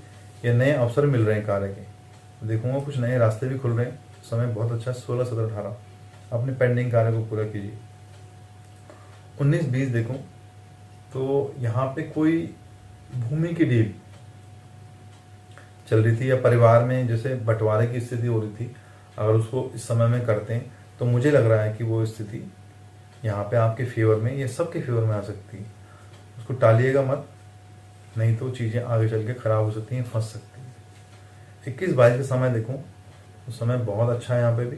S1: या नए अवसर मिल रहे हैं कार्य के, देखूंगा कुछ नए रास्ते भी खुल रहे हैं। समय बहुत अच्छा है। 16, 17, 18 अपने पेंडिंग कार्य को पूरा कीजिए। 19-20 देखूं तो यहाँ पे कोई भूमि की डील चल रही थी या परिवार में जैसे बंटवारे की स्थिति हो रही थी, अगर उसको इस समय में करते हैं तो मुझे लग रहा है कि वो स्थिति यहाँ पे आपके फेवर में या सबके फेवर में आ सकती है। उसको टालिएगा मत, नहीं तो चीज़ें आगे चल के खराब हो सकती हैं, फंस सकती हैं। 21-22 का समय देखूं तो समय बहुत अच्छा है। यहाँ पे भी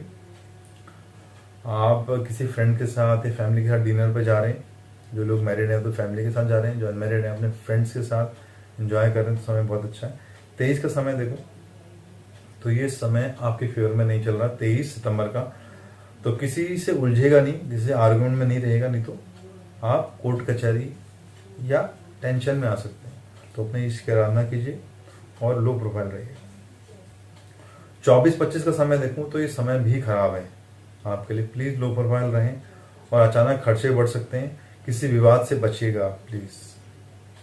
S1: आप किसी फ्रेंड के साथ या फैमिली के साथ डिनर पे जा रहे हैं। जो लोग मैरिड हैं तो फैमिली के साथ जा रहे हैं, जो अनमैरिड हैं अपने फ्रेंड्स के साथ एंजॉय कर रहे हैं, तो समय बहुत अच्छा है। 23 का समय देखो तो ये समय आपके फेवर में नहीं चल रहा। 23 सितंबर का तो किसी से उलझेगा नहीं, जिससे आर्गुमेंट में नहीं रहेगा, नहीं तो आप कोर्ट कचहरी या टेंशन में आ सकते हैं। तो अपने इसकी आराधना कीजिए और लो प्रोफाइल रहिए। 24-25 का समय देखूं तो ये समय भी खराब है आपके लिए। प्लीज लो प्रोफाइल रहें और अचानक खर्चे बढ़ सकते हैं। किसी विवाद से बचिएगा प्लीज,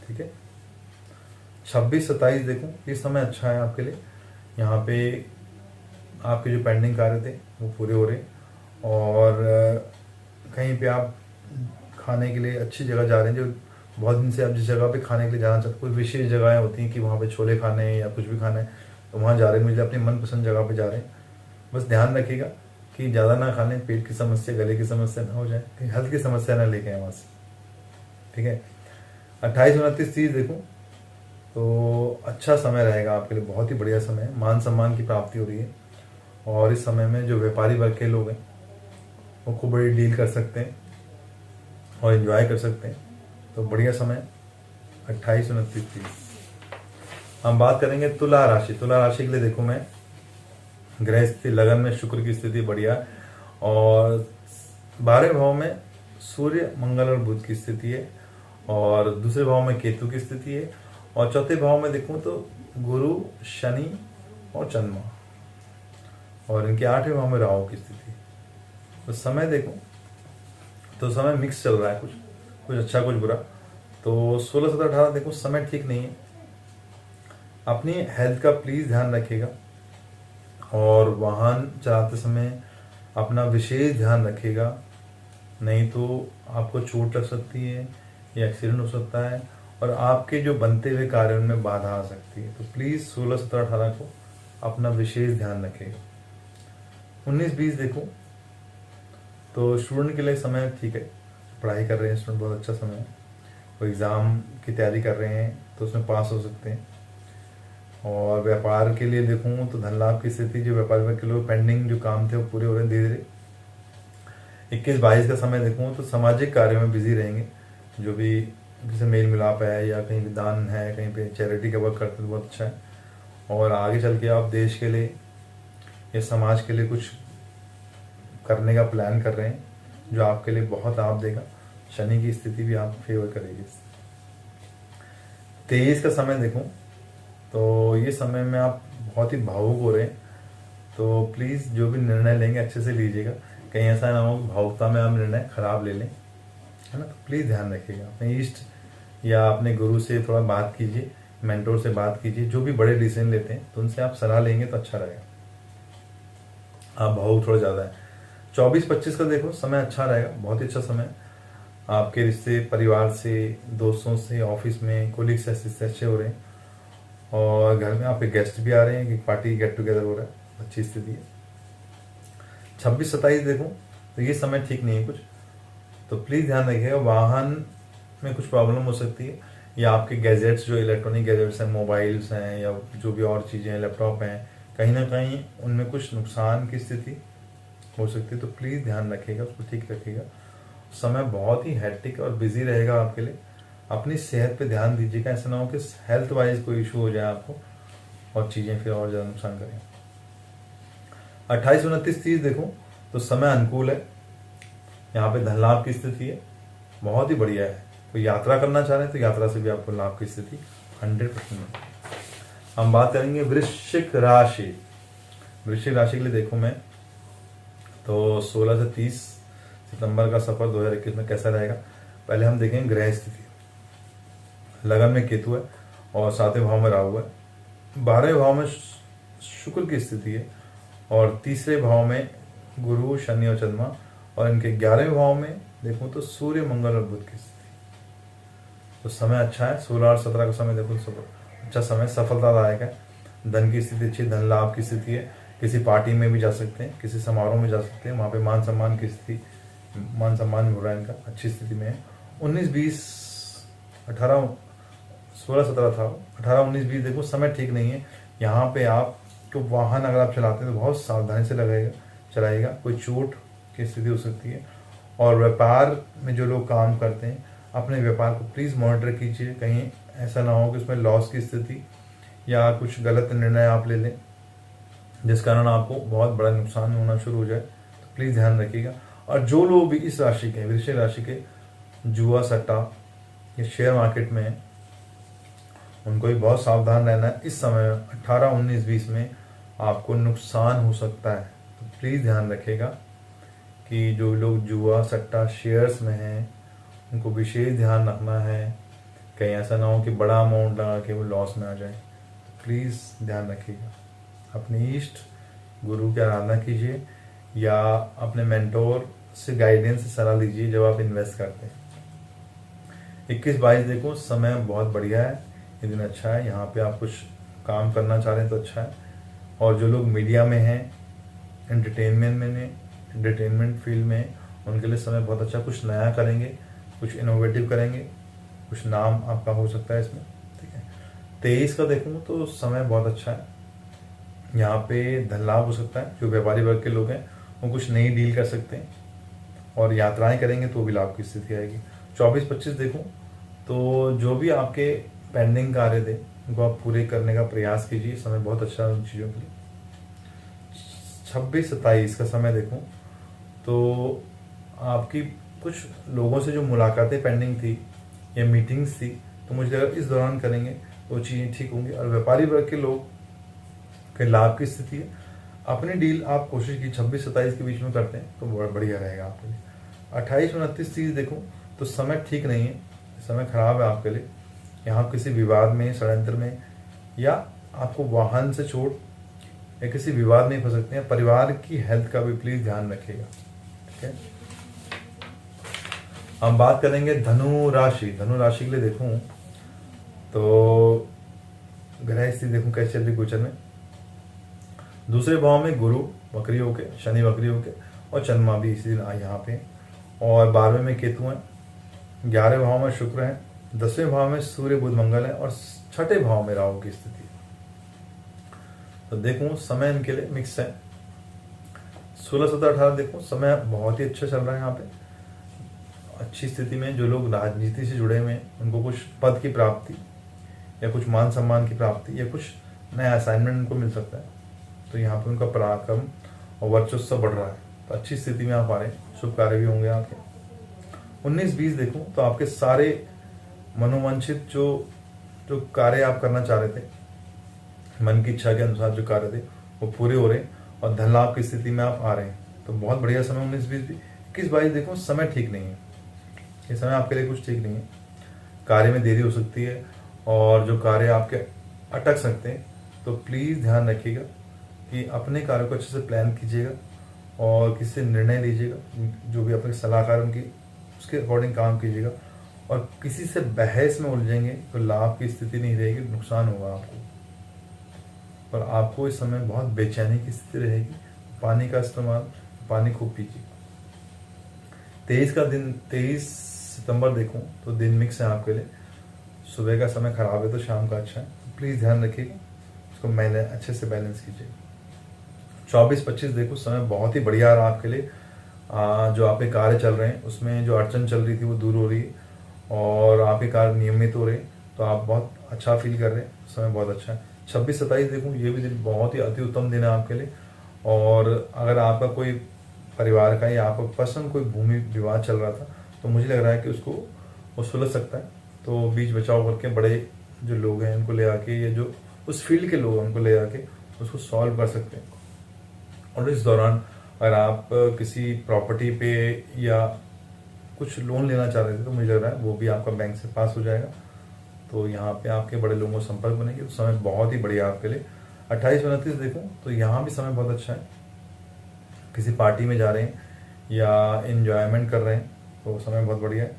S1: ठीक है। 26-27 देखूं ये समय अच्छा है आपके लिए। यहाँ पे आपके जो पेंडिंग कार्य थे वो पूरे हो रहे, और कहीं पे आप खाने के लिए अच्छी जगह जा रहे हैं। जो बहुत दिन से आप जिस जगह पे खाने के लिए जाना चाहते, कोई विशेष जगहें होती हैं कि वहाँ पे छोले खाने हैं या कुछ भी खाना है, तो वहाँ जा रहे हैं, मुझे अपनी मनपसंद जगह पे जा रहे हैं। बस ध्यान रखिएगा कि ज़्यादा ना खा लें, पेट की समस्या, गले की समस्या ना हो जाए, कहीं हेल्थ की समस्या ना लेके आए वहाँ से, ठीक है। 28-29-30 देखूँ तो अच्छा समय रहेगा आपके लिए, बहुत ही बढ़िया समय है। मान सम्मान की प्राप्ति हो रही है, और इस समय में जो व्यापारी वर्ग के लोग हैं वो खूब बड़ी डील कर सकते हैं और एंजॉय कर सकते हैं। तो बढ़िया समय 28-29-30। हम बात करेंगे तुला राशि। तुला राशि के लिए देखो मैं ग्रह स्थिति, लगन में शुक्र की स्थिति बढ़िया, और 12वें भाव में सूर्य, मंगल और बुध की स्थिति है, और दूसरे भाव में केतु की स्थिति है, और चौथे भाव में देखूं तो गुरु, शनि और चंद्रमा, और इनके 8वें भाव में राहु की स्थिति। तो समय देखो तो समय मिक्स चल रहा है, कुछ अच्छा कुछ बुरा। तो 16, 17, 18 देखो समय ठीक नहीं है। अपनी हेल्थ का प्लीज ध्यान रखिएगा, और वाहन चलाते समय अपना विशेष ध्यान रखिएगा, नहीं तो आपको चोट लग सकती है या एक्सीडेंट हो सकता है, और आपके जो बनते हुए कार्य उनमें बाधा आ सकती है। तो प्लीज़ 16, 17, 18 को अपना विशेष ध्यान रखिएगा। 19, 20 देखो तो स्टूडेंट के लिए समय ठीक है, पढ़ाई कर रहे हैं स्टूडेंट, बहुत अच्छा समय है। वो एग्ज़ाम की तैयारी कर रहे हैं तो उसमें पास हो सकते हैं। और व्यापार के लिए देखूँ तो धन लाभ की स्थिति, जो व्यापार के लोग पेंडिंग जो काम थे वो पूरे हो रहे हैं धीरे धीरे। 21, 22 का समय देखूँ तो सामाजिक कार्य में बिजी रहेंगे, जो भी जैसे मेल मिलाप है या कहीं भी दान है, कहीं पे चैरिटी का वर्क करते हैं तो बहुत अच्छा है। और आगे चल के आप देश के लिए या समाज के लिए कुछ करने का प्लान कर रहे हैं, जो आपके लिए बहुत लाभ देगा। शनि की स्थिति भी आप फेवर करेगी। 23 का समय देखूं तो ये समय में आप बहुत ही भावुक हो रहे हैं, तो प्लीज़ जो भी निर्णय लेंगे अच्छे से लीजिएगा, कहीं ऐसा ना हो कि भावुकता में आप निर्णय खराब ले लें, है ना। तो प्लीज़ ध्यान रखिएगा। अपने इष्ट या अपने गुरु से थोड़ा बात कीजिए, मेंटोर से बात कीजिए, जो भी बड़े डिसीजन लेते हैं तो उनसे आप सलाह लेंगे तो अच्छा रहेगा। आप भावुक थोड़ा ज़्यादा है। 24, 25 का देखो समय अच्छा रहेगा, बहुत ही अच्छा समय। आपके रिश्ते परिवार से, दोस्तों से, ऑफिस में कोलीग से अच्छे हो रहे हैं, और घर में आपके गेस्ट भी आ रहे हैं कि पार्टी गेट टुगेदर हो रहा है, अच्छी स्थिति है। 26, 27 देखो तो ये समय ठीक नहीं है कुछ, तो प्लीज़ ध्यान रखिएगा। वाहन में कुछ प्रॉब्लम हो सकती है, या आपके गैजेट्स जो इलेक्ट्रॉनिक गैजेट्स हैं, मोबाइल्स हैं या जो भी और चीज़ें हैं, लैपटॉप हैं, कहीं ना कहीं उनमें कुछ नुकसान की स्थिति हो सकती है। तो प्लीज़ ध्यान रखिएगा, उसको ठीक रखिएगा। समय बहुत ही हैट्रिक और बिजी रहेगा आपके लिए। अपनी सेहत पे ध्यान दीजिएगा, ऐसा ना हो कि हेल्थ वाइज कोई इशू हो जाए आपको और चीज़ें फिर और ज़्यादा नुकसान करें। 28, 29, 30 देखो तो समय अनुकूल है, यहाँ पे धन लाभ की स्थिति है, बहुत ही बढ़िया है। तो यात्रा करना चाह रहे हैं तो यात्रा से भी आपको लाभ की स्थिति 100% है। हम बात करेंगे वृश्चिक राशि। वृश्चिक राशि के लिए देखो मैं तो 16 से 30 सितंबर का सफर 2021 में कैसा रहेगा। पहले हम देखेंगे ग्रह स्थिति। लगन में केतु है और 7वें भाव में राहु है। 12वें भाव में शुक्र की स्थिति है, और 3रे भाव में गुरु, शनि और चंद्रमा, और इनके 11वें भाव में देखूं तो सूर्य, मंगल और बुध की स्थिति। तो समय अच्छा है। 16 और 17 का समय देखो तो अच्छा समय, सफलतादायक है। धन की स्थिति अच्छी, धन लाभ की स्थिति है। किसी पार्टी में भी जा सकते हैं, किसी समारोह में जा सकते हैं, वहाँ पे मान सम्मान की स्थिति, मान सम्मान हो रहा है इनका, अच्छी स्थिति में है। 19, 20, 18, 16, 17 था, 18, 19, 20 देखो समय ठीक नहीं है। यहाँ पे आप तो वाहन अगर आप चलाते हैं तो बहुत सावधानी से चलाइएगा, कोई चोट की स्थिति हो सकती है। और व्यापार में जो लोग काम करते हैं, अपने व्यापार को प्लीज़ मॉनिटर कीजिए, कहीं ऐसा ना हो कि उसमें लॉस की स्थिति या कुछ गलत निर्णय आप ले लें जिस कारण आपको बहुत बड़ा नुकसान होना शुरू हो जाए। तो प्लीज़ ध्यान रखिएगा। और जो लोग भी इस राशि के, वृश्चिक राशि के, जुआ सट्टा या शेयर मार्केट में, उनको भी बहुत सावधान रहना है। इस समय 18, 19, 20 में आपको नुकसान हो सकता है, तो प्लीज़ ध्यान रखिएगा कि जो लोग जुआ सट्टा शेयर्स में हैं उनको विशेष ध्यान रखना है, कहीं ऐसा ना हो कि बड़ा अमाउंट लगा के वो लॉस में आ जाए। तो प्लीज़ ध्यान रखिएगा। अपने इष्ट गुरु की आराधना कीजिए या अपने मेंटोर से गाइडेंस से सलाह लीजिए जब आप इन्वेस्ट करते हैं। 21, 22 देखो समय बहुत बढ़िया है, ये दिन अच्छा है। यहाँ पे आप कुछ काम करना चाह रहे हैं तो अच्छा है। और जो लोग मीडिया में हैं, एंटरटेनमेंट फील्ड में, उनके लिए समय बहुत अच्छा, कुछ नया करेंगे, कुछ इनोवेटिव करेंगे, कुछ नाम आपका हो सकता है इसमें, ठीक है। 23 का देखूँ तो समय बहुत अच्छा है, यहाँ पे धन लाभ हो सकता है। जो व्यापारी वर्ग के लोग हैं वो कुछ नई डील कर सकते हैं, और यात्राएं करेंगे तो भी लाभ की स्थिति आएगी। 24, 25 देखूँ तो जो भी आपके पेंडिंग कार्य थे उनको आप पूरे करने का प्रयास कीजिए, समय बहुत अच्छा है उन चीज़ों के लिए। 26, 27 का समय देखूं तो आपकी कुछ लोगों से जो मुलाकातें पेंडिंग थी या मीटिंग्स थी, तो मुझे लगा इस दौरान करेंगे तो चीज़ें ठीक होंगी। और व्यापारी वर्ग के लोग के लाभ की स्थिति है। अपनी डील आप कोशिश की 26, 27 के बीच में करते हैं तो बहुत बढ़िया रहेगा आपके लिए। 28, 29, 30 देखूं तो समय ठीक नहीं है, समय खराब है आपके लिए। यहाँ किसी विवाद में, षड्यंत्र में, या आपको वाहन से चोट या किसी विवाद में फंस सकते हैं। परिवार की हेल्थ का भी प्लीज ध्यान रखिएगा, ठीक है। हम बात करेंगे धनु राशि। धनु राशि के लिए देखूं तो ग्रह स्थिति देखूं कैसे चल रही गोचर में। दूसरे भाव में गुरु वक्री होके, शनि वक्री होके, और चंद्रमा भी इसी दिन यहाँ पे, और 12वें में केतु है, 11वें भाव में शुक्र है, 10वें भाव में सूर्य बुध मंगल है, और 6ठे भाव में राहु की स्थिति है। तो देखूं समय इनके लिए मिक्स है। 16, 17, 18 देखो समय बहुत ही अच्छा चल रहा है यहाँ पे, अच्छी स्थिति में। जो लोग राजनीति से जुड़े हुए हैं उनको कुछ पद की प्राप्ति या कुछ मान सम्मान की प्राप्ति या कुछ नया असाइनमेंट उनको मिल सकता है। तो यहाँ पे उनका पराक्रम और वर्चस्व बढ़ रहा है, तो अच्छी स्थिति में आप आ रहे हैं, शुभ कार्य भी होंगे आपके। 19-20 देखूं तो आपके सारे मनोवांछित जो कार्य आप करना चाह रहे थे, मन की इच्छा के अनुसार जो कार्य थे वो पूरे हो रहे हैं, और धन लाभ की स्थिति में आप आ रहे हैं। तो बहुत बढ़िया समय 19-20 भी। 21-22 देखो समय ठीक नहीं है, ये समय आपके लिए कुछ ठीक नहीं है। कार्य में देरी हो सकती है, और जो कार्य आपके अटक सकते हैं, तो प्लीज़ ध्यान रखिएगा कि अपने कार्य को अच्छे से प्लान कीजिएगा और किसी से निर्णय लीजिएगा, जो भी अपने सलाहकार उनकी उसके अकॉर्डिंग काम कीजिएगा। और किसी से बहस में उलझेंगे तो लाभ की स्थिति नहीं रहेगी, नुकसान होगा आपको। पर आपको इस समय बहुत बेचैनी की स्थिति रहेगी। पानी का इस्तेमाल, पानी खूब पीजिए। 23 सितंबर देखूं तो दिन मिक्स है आपके लिए। सुबह का समय खराब है तो शाम का अच्छा है, प्लीज़ ध्यान रखिएगा, इसको मैंने अच्छे से बैलेंस कीजिए। 24-25 देखो समय बहुत ही बढ़िया रहा आपके लिए। जो आपके कार्य चल रहे हैं उसमें जो अड़चन चल रही थी वो दूर हो रही है, और आपके कार्य नियमित हो रहे हैं, तो आप बहुत अच्छा फील कर रहे हैं, समय बहुत अच्छा है। 26-27 देखूं ये भी दिन बहुत ही अति उत्तम दिन है आपके लिए। और अगर आपका कोई परिवार का या आपका पर्सनल कोई भूमि विवाद चल रहा था, तो मुझे लग रहा है कि उसको वो सुलझ सकता है। तो बीच बचाव करके बड़े जो लोग हैं उनको ले आके, या जो उस फील्ड के लोग हैं उनको ले आके उसको सॉल्व कर सकते हैं। और इस दौरान अगर आप किसी प्रॉपर्टी पे या कुछ लोन लेना चाह रहे थे, तो मुझे लग रहा है वो भी आपका बैंक से पास हो जाएगा। तो यहाँ पे आपके बड़े लोगों से संपर्क बनेंगे, तो समय बहुत ही बढ़िया आपके लिए। 28-29 देखूं तो यहाँ भी समय बहुत अच्छा है। किसी पार्टी में जा रहे हैं या एंजॉयमेंट कर रहे हैं तो समय बहुत बढ़िया है।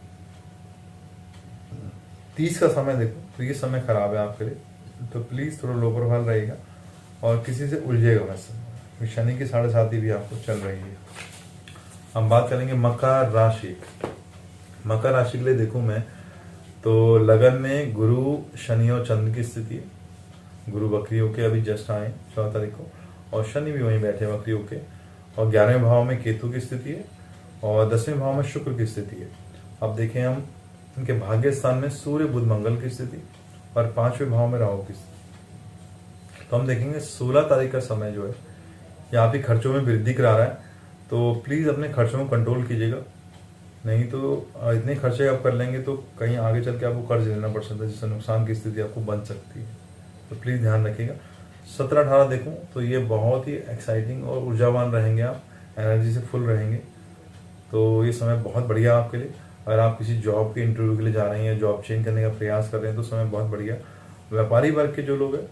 S1: 30 का समय देखो तो ये समय खराब है आपके लिए, तो प्लीज़ थोड़ा लो प्रोफाइल रहेगा और किसी से उलझेगा वैसे। शनि की 7.5 भी आपको चल रही है। हम बात करेंगे मकर राशि। मकर राशि के लिए देखूं मैं तो लगन में गुरु, शनि और चंद्र की स्थिति है। गुरु वक्री होके अभी जस्ट आए 14 तारीख को, और शनि भी वहीं बैठे वक्री होके, और 11वें भाव में केतु की स्थिति है, और 10वें भाव में शुक्र की स्थिति है। अब देखें हम इनके भाग्य स्थान में सूर्य बुध मंगल की स्थिति, और 5वें भाव में राहु की स्थिति। तो हम देखेंगे 16 तारीख का समय जो है यहाँ पे खर्चों में वृद्धि करा रहा है, तो प्लीज़ अपने खर्चों को कंट्रोल कीजिएगा, नहीं तो इतने खर्चे आप कर लेंगे तो कहीं आगे चल के आपको कर्ज लेना पड़ सकता है, जिससे नुकसान की स्थिति आपको बन सकती है। तो प्लीज़ ध्यान रखिएगा। 17-18 देखूं तो ये बहुत ही एक्साइटिंग और ऊर्जावान रहेंगे, आप एनर्जी से फुल रहेंगे। तो ये समय बहुत बढ़िया आपके लिए। अगर आप किसी जॉब के इंटरव्यू के लिए जा रहे हैं या जॉब चेंज करने का प्रयास कर रहे हैं तो समय बहुत बढ़िया। व्यापारी वर्ग के जो लोग हैं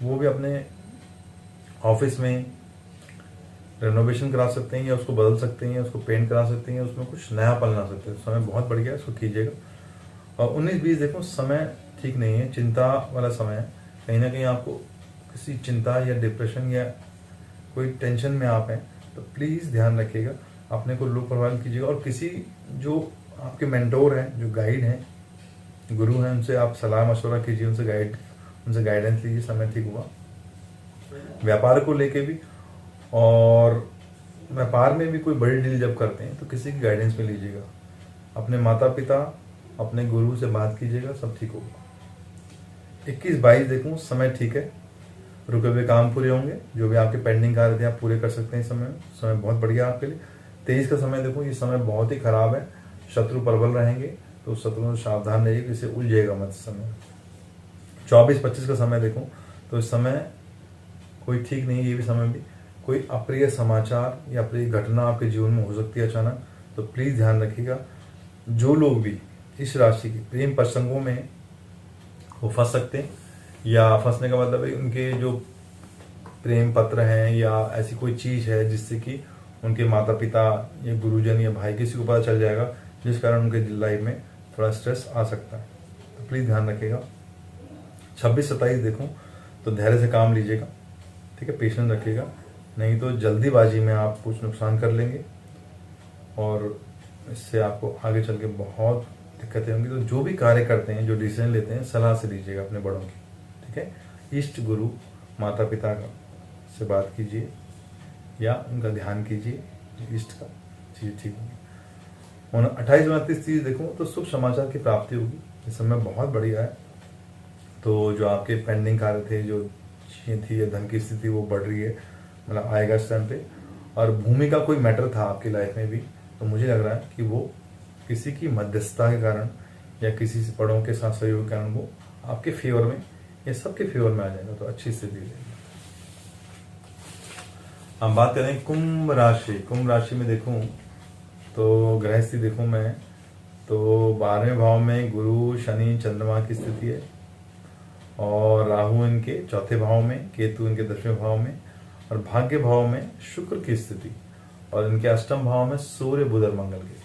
S1: वो भी अपने ऑफिस में रेनोवेशन करा सकते हैं, या उसको बदल सकते हैं, या उसको पेंट करा सकते हैं, उसमें कुछ नयापन ला सकते हैं। समय बहुत बढ़िया है, इसको कीजिएगा। और 19-20 देखो समय ठीक नहीं है, चिंता वाला समय है। कहीं ना कहीं आपको किसी चिंता या डिप्रेशन या कोई टेंशन में आप हैं, तो प्लीज़ ध्यान रखिएगा, अपने को लो प्रोफाइल कीजिएगा। और किसी जो आपके मेंटोर हैं, जो गाइड हैं, गुरु हैं, उनसे आप सलाह मशवरा कीजिए, उनसे गाइडेंस लीजिए, समय ठीक हुआ। व्यापार को लेके भी, और व्यापार में भी कोई बड़ी डील जब करते हैं तो किसी की गाइडेंस में लीजिएगा। अपने माता पिता, अपने गुरु से बात कीजिएगा, सब ठीक होगा। 21-22 देखूं समय ठीक है, रुके हुए काम पूरे होंगे, जो भी आपके पेंडिंग कार्य थे आप पूरे कर सकते हैं इस समय बहुत बढ़िया आपके लिए। 23 का समय देखूं, ये समय बहुत ही खराब है, शत्रु प्रबल रहेंगे, तो शत्रुओं से सावधान रहिए, किसी उलझेगा मत इस समय। 24-25 का समय देखूं तो इस समय कोई ठीक नहीं है, ये भी समय भी कोई अप्रिय समाचार या अप्रिय घटना आपके जीवन में हो सकती है अचानक, तो प्लीज़ ध्यान रखिएगा। जो लोग भी इस राशि के प्रेम प्रसंगों में वो फंस सकते हैं, या फंसने का मतलब है उनके जो प्रेम पत्र हैं या ऐसी कोई चीज़ है जिससे कि उनके माता पिता या गुरुजन या भाई किसी को पता चल जाएगा जिस कारण उनके लाइफ में थोड़ा स्ट्रेस आ सकता है, तो प्लीज़ ध्यान रखिएगा। 26-27 देखूं तो धैर्य से काम लीजिएगा, ठीक है, पेशेंस रखिएगा, नहीं तो जल्दीबाजी में आप कुछ नुकसान कर लेंगे और इससे आपको आगे चल के बहुत दिक्कतें होंगी। तो जो भी कार्य करते हैं, जो डिसीजन लेते हैं, सलाह से लीजिएगा अपने बड़ों की, ठीक है। इष्ट गुरु माता पिता का से बात कीजिए या उनका ध्यान कीजिए, इष्ट का, चीज़ ठीक होगी। और 28-29-30 देखूँ तो शुभ समाचार की प्राप्ति होगी, इस समय बहुत बढ़िया है। तो जो आपके पेंडिंग कार्य थे, जो चीज़ें थी या धन की स्थिति वो बढ़ रही है, मतलब आएगा इस टाइम पे। और भूमि का कोई मैटर था आपकी लाइफ में भी, तो मुझे लग रहा है कि वो किसी की मध्यस्थता के कारण या किसी से बड़ों के साथ सहयोग के कारण वो आपके फेवर में या सबके फेवर में आ जाएगा, तो अच्छी स्थिति रहेगी। हम बात करें कुंभ राशि। कुंभ राशि में देखूं तो ग्रह स्थिति देखूं मैं तो 12वें भाव में गुरु शनि चंद्रमा की स्थिति है और राहु इनके चौथे भाव में, केतु इनके 10वें भाव में और भाग्य भाव में शुक्र की स्थिति और इनके अष्टम भाव में सूर्य बुध और मंगल की।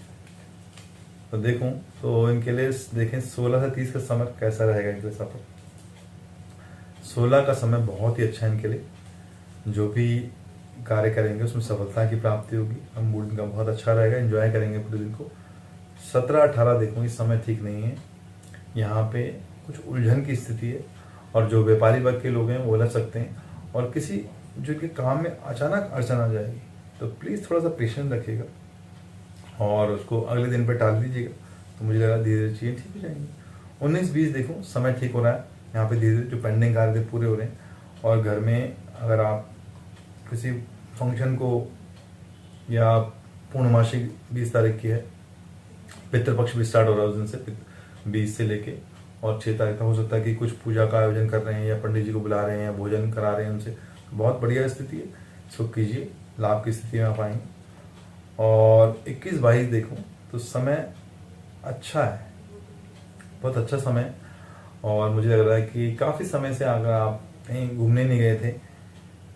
S1: तो देखूं तो इनके लिए देखें 16 से 30 का समय कैसा रहेगा इनके लिए सफर। 16 का समय बहुत ही अच्छा है इनके लिए, जो भी कार्य करेंगे उसमें सफलता की प्राप्ति होगी, हम मूड इनका बहुत अच्छा रहेगा, एंजॉय करेंगे पूरे दिन को। 17-18 देखूँ इस समय ठीक नहीं है, यहाँ पे कुछ उलझन की स्थिति है और जो व्यापारी वर्ग के लोग हैं वो उलझ सकते हैं और किसी जो कि काम में अचानक अड़चन आ जाएगी, तो प्लीज़ थोड़ा सा पेशेंस रखिएगा और उसको अगले दिन पे टाल दीजिएगा, तो मुझे लगा धीरे धीरे चीज़ें ठीक हो जाएंगी। 19-20 देखूँ समय ठीक हो रहा है, यहाँ पे धीरे धीरे जो पेंडिंग कार्य थे पूरे हो रहे हैं और घर में अगर आप किसी फंक्शन को या पूर्णमासी 20 तारीख की है, पितृपक्ष भी स्टार्ट हो रहा है उस दिन से, 20 से लेके और 6 तारीख तक हो सकता है कि कुछ पूजा का आयोजन कर रहे हैं या पंडित जी को बुला रहे हैं या भोजन करा रहे हैं उनसे, बहुत बढ़िया स्थिति है, इसको कीजिए, लाभ की स्थिति में आप आएंगे। और 21-22 देखूं तो समय अच्छा है, बहुत अच्छा समय और मुझे लग रहा है कि काफ़ी समय से अगर आप कहीं घूमने नहीं गए थे,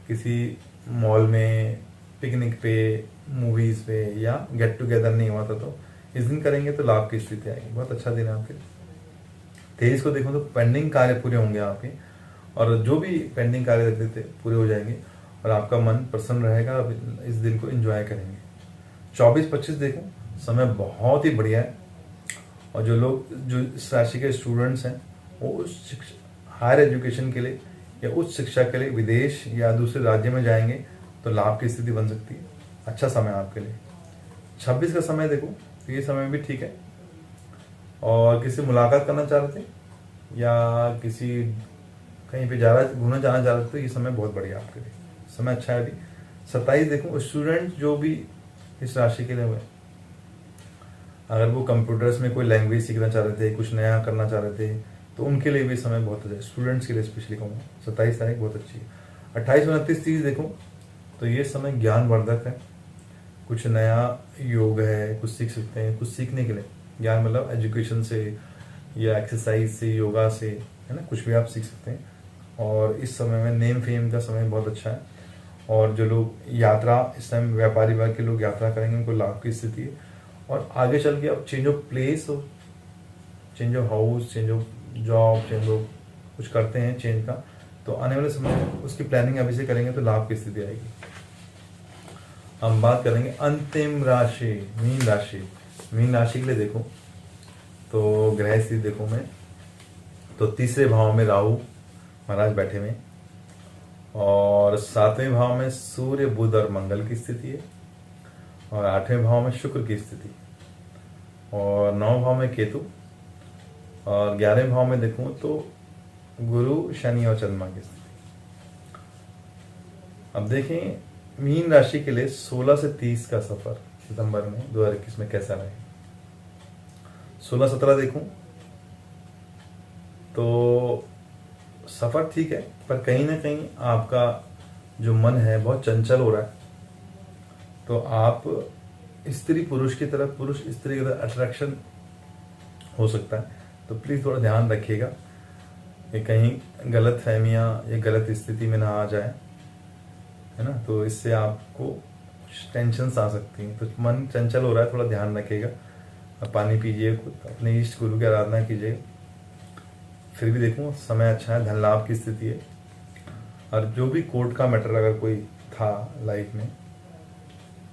S1: किसी मॉल में, पिकनिक पे, मूवीज़ पे या गेट टुगेदर नहीं हुआ था, तो इस दिन करेंगे तो लाभ की स्थिति आएगी, बहुत अच्छा दिन है आपके। 23 को देखो तो पेंडिंग कार्य पूरे होंगे आपके और जो भी पेंडिंग कार्य रहते थे पूरे हो जाएंगे और आपका मन प्रसन्न रहेगा, इस दिन को एंजॉय करेंगे। 24-25 देखो समय बहुत ही बढ़िया है और जो लोग जो इस राशि के स्टूडेंट्स हैं वो हायर एजुकेशन के लिए या उच्च शिक्षा के लिए विदेश या दूसरे राज्य में जाएंगे तो लाभ की स्थिति बन सकती है, अच्छा समय आपके लिए। 26 का समय देखो तो ये समय भी ठीक है और किसी मुलाकात करना चाह रहे थे या किसी कहीं पे घूमना जाना चाह रहे थे तो ये समय बहुत बढ़िया आपके लिए, समय अच्छा है अभी। 27 देखो स्टूडेंट जो भी इस राशि के लिए हुए, अगर वो कंप्यूटर्स में कोई लैंग्वेज सीखना चाह रहे थे, कुछ नया करना चाह रहे थे, तो उनके लिए भी समय बहुत अच्छा है, स्टूडेंट्स के लिए स्पेशली कहूँगा। 27 तारीख बहुत अच्छी है। 28-29-30 देखो तो ये समय ज्ञानवर्धक है, कुछ नया योग है, कुछ सीख सकते हैं, कुछ सीखने के लिए, ज्ञान मतलब एजुकेशन से या एक्सरसाइज से, योगा से, है ना, कुछ भी आप सीख सकते हैं। और इस समय में नेम फेम का समय बहुत अच्छा है और जो लोग यात्रा इस टाइम व्यापारी वर्ग के लोग यात्रा करेंगे उनको लाभ की स्थिति है और आगे चल के अब चेंज ऑफ प्लेस हो, change of house, change of job, change of कुछ करते हैं चेंज का, तो आने वाले समय में उसकी प्लानिंग अभी से करेंगे तो लाभ की स्थिति आएगी। हम बात करेंगे अंतिम राशि मीन राशि। मीन राशि के लिए देखो तो ग्रह स्थिति देखो मैं तो 3रे भाव में राहु महाराज बैठे हुए और 7वें भाव में सूर्य बुध और मंगल की स्थिति है और 8वें भाव में शुक्र की स्थिति और 9वें भाव में केतु और 11वें भाव में देखूं तो गुरु शनि और चंद्रमा की स्थिति। अब देखें मीन राशि के लिए 16 से 30 का सफर सितंबर में 2021 में कैसा रहे। 16-17 देखूं तो सफर ठीक है पर कहीं ना कहीं आपका जो मन है बहुत चंचल हो रहा है, तो आप स्त्री पुरुष की तरफ, पुरुष स्त्री की तरफ अट्रैक्शन हो सकता है, तो प्लीज थोड़ा ध्यान रखिएगा कि कहीं गलत फहमियाँ या गलत स्थिति में ना आ जाए, है ना, तो इससे आपको टेंशन आ सकती है। तो मन चंचल हो रहा है, थोड़ा ध्यान रखिएगा। पानी पीजिए, अपने इष्ट गुरु की आराधना कीजिए। फिर भी देखूँ समय अच्छा है, धन लाभ की स्थिति है। और जो भी कोर्ट का मैटर अगर कोई था लाइफ में,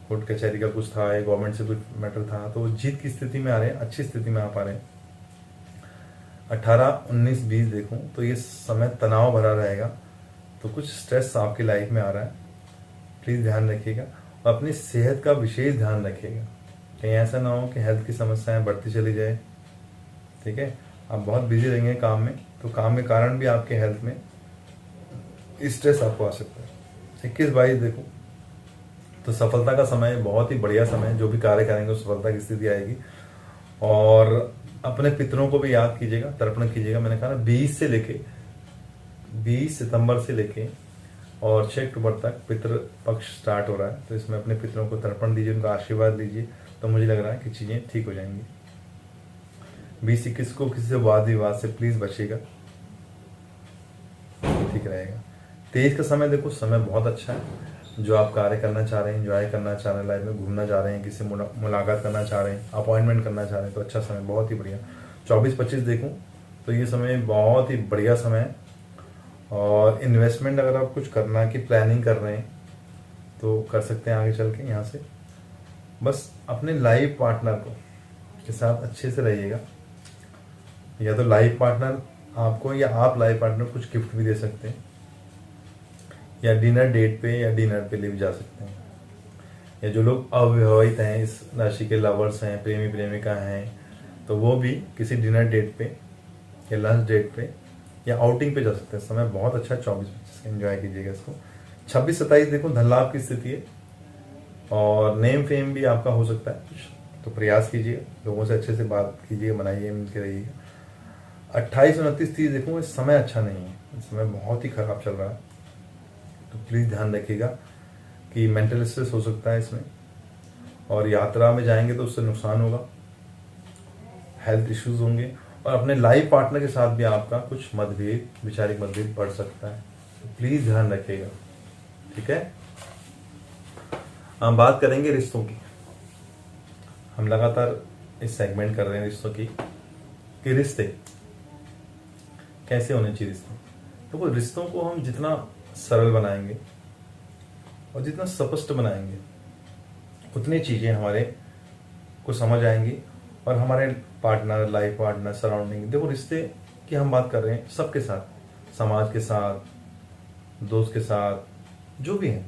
S1: कोर्ट कचहरी का कुछ था या गवर्नमेंट से कुछ मैटर था, तो वो जीत की स्थिति में आ रहे हैं, अच्छी स्थिति में आ पा रहे हैं। 18, 19, 20 देखूं तो ये समय तनाव भरा रहेगा, तो कुछ स्ट्रेस आपकी लाइफ में आ रहा है, प्लीज़ ध्यान रखिएगा। और अपनी सेहत का विशेष ध्यान रखिएगा, कहीं ऐसा ना हो कि हेल्थ की समस्याएं बढ़ती चली जाए। ठीक है, आप बहुत बिजी रहेंगे काम में, तो काम के कारण भी आपके हेल्थ में स्ट्रेस आपको आ सकता है। 21-22 देखो तो सफलता का समय, बहुत ही बढ़िया समय, जो भी कार्य करेंगे वो सफलता की स्थिति आएगी। और अपने पितरों को भी याद कीजिएगा, तर्पण कीजिएगा। मैंने कहा ना 20 सितंबर से लेके और 6 अक्टूबर तक पितृ पक्ष स्टार्ट हो रहा है, तो इसमें अपने पितरों को तर्पण दीजिए, उनका आशीर्वाद लीजिए, तो मुझे लग रहा है कि चीज़ें ठीक हो जाएंगी। 20-21 को किसी से वाद विवाद से प्लीज़ बचिएगा, ठीक रहेगा। 23 का समय देखो, समय बहुत अच्छा है। जो आप कार्य करना चाह रहे हैं, एंजॉय करना चाह रहे हैं, लाइफ में घूमना चाह रहे हैं, किसी मुलाकात करना चाह रहे हैं, अपॉइंटमेंट करना चाह रहे हैं, तो अच्छा समय, बहुत ही बढ़िया। 24-25 देखूं तो ये समय बहुत ही बढ़िया समय है। और इन्वेस्टमेंट अगर आप कुछ करना की प्लानिंग कर रहे हैं तो कर सकते हैं आगे चल के। यहाँ से बस अपने लाइफ पार्टनर के साथ अच्छे से रहिएगा, या तो लाइफ पार्टनर आपको या आप लाइफ पार्टनर कुछ गिफ्ट भी दे सकते हैं, या डिनर डेट पे या डिनर पे ले भी जा सकते हैं। या जो लोग अविवाहित हैं, इस राशि के लवर्स हैं, प्रेमी प्रेमिका हैं, तो वो भी किसी डिनर डेट पे या लंच डेट पे या आउटिंग पे जा सकते हैं। समय बहुत अच्छा है 24-25 एंजॉय कीजिएगा इसको। 26-27 देखो धन लाभ की स्थिति है, और नेम फेम भी आपका हो सकता है कुछ, तो प्रयास कीजिए, लोगों से अच्छे से बात कीजिए, बनाइए, मिलकर रहिएगा। 28-29-30 देखो इस समय अच्छा नहीं है, इस समय बहुत ही खराब चल रहा है, तो प्लीज़ ध्यान रखिएगा कि मेंटल स्ट्रेस हो सकता है इसमें, और यात्रा में जाएंगे तो उससे नुकसान होगा, हेल्थ इश्यूज होंगे, और अपने लाइफ पार्टनर के साथ भी आपका कुछ मतभेद, वैचारिक मतभेद बढ़ सकता है, तो प्लीज़ ध्यान रखिएगा। ठीक है, हम बात करेंगे रिश्तों की। हम लगातार इस सेगमेंट कर रहे हैं रिश्तों की, कि रिश्ते कैसे होने चाहिए। तो रिश्तों को हम जितना सरल बनाएंगे और जितना स्पष्ट बनाएंगे, उतनी चीज़ें हमारे को समझ आएंगी, और हमारे पार्टनर, लाइफ पार्टनर, सराउंडिंग, देखो रिश्ते की हम बात कर रहे हैं सबके साथ, समाज के साथ, दोस्त के साथ, जो भी है,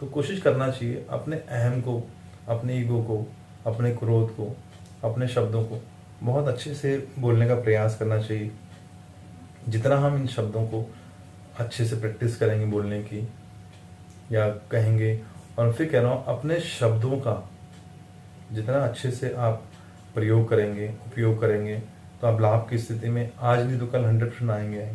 S1: तो कोशिश करना चाहिए अपने अहम को, अपने ईगो को, अपने क्रोध को, अपने शब्दों को बहुत अच्छे से बोलने का प्रयास करना चाहिए। जितना हम इन शब्दों को अच्छे से प्रैक्टिस करेंगे बोलने की या कहेंगे, और फिर कह रहा हूँ अपने शब्दों का जितना अच्छे से आप प्रयोग करेंगे, उपयोग करेंगे, तो आप लाभ की स्थिति में आज नहीं तो कल 100% आएंगे।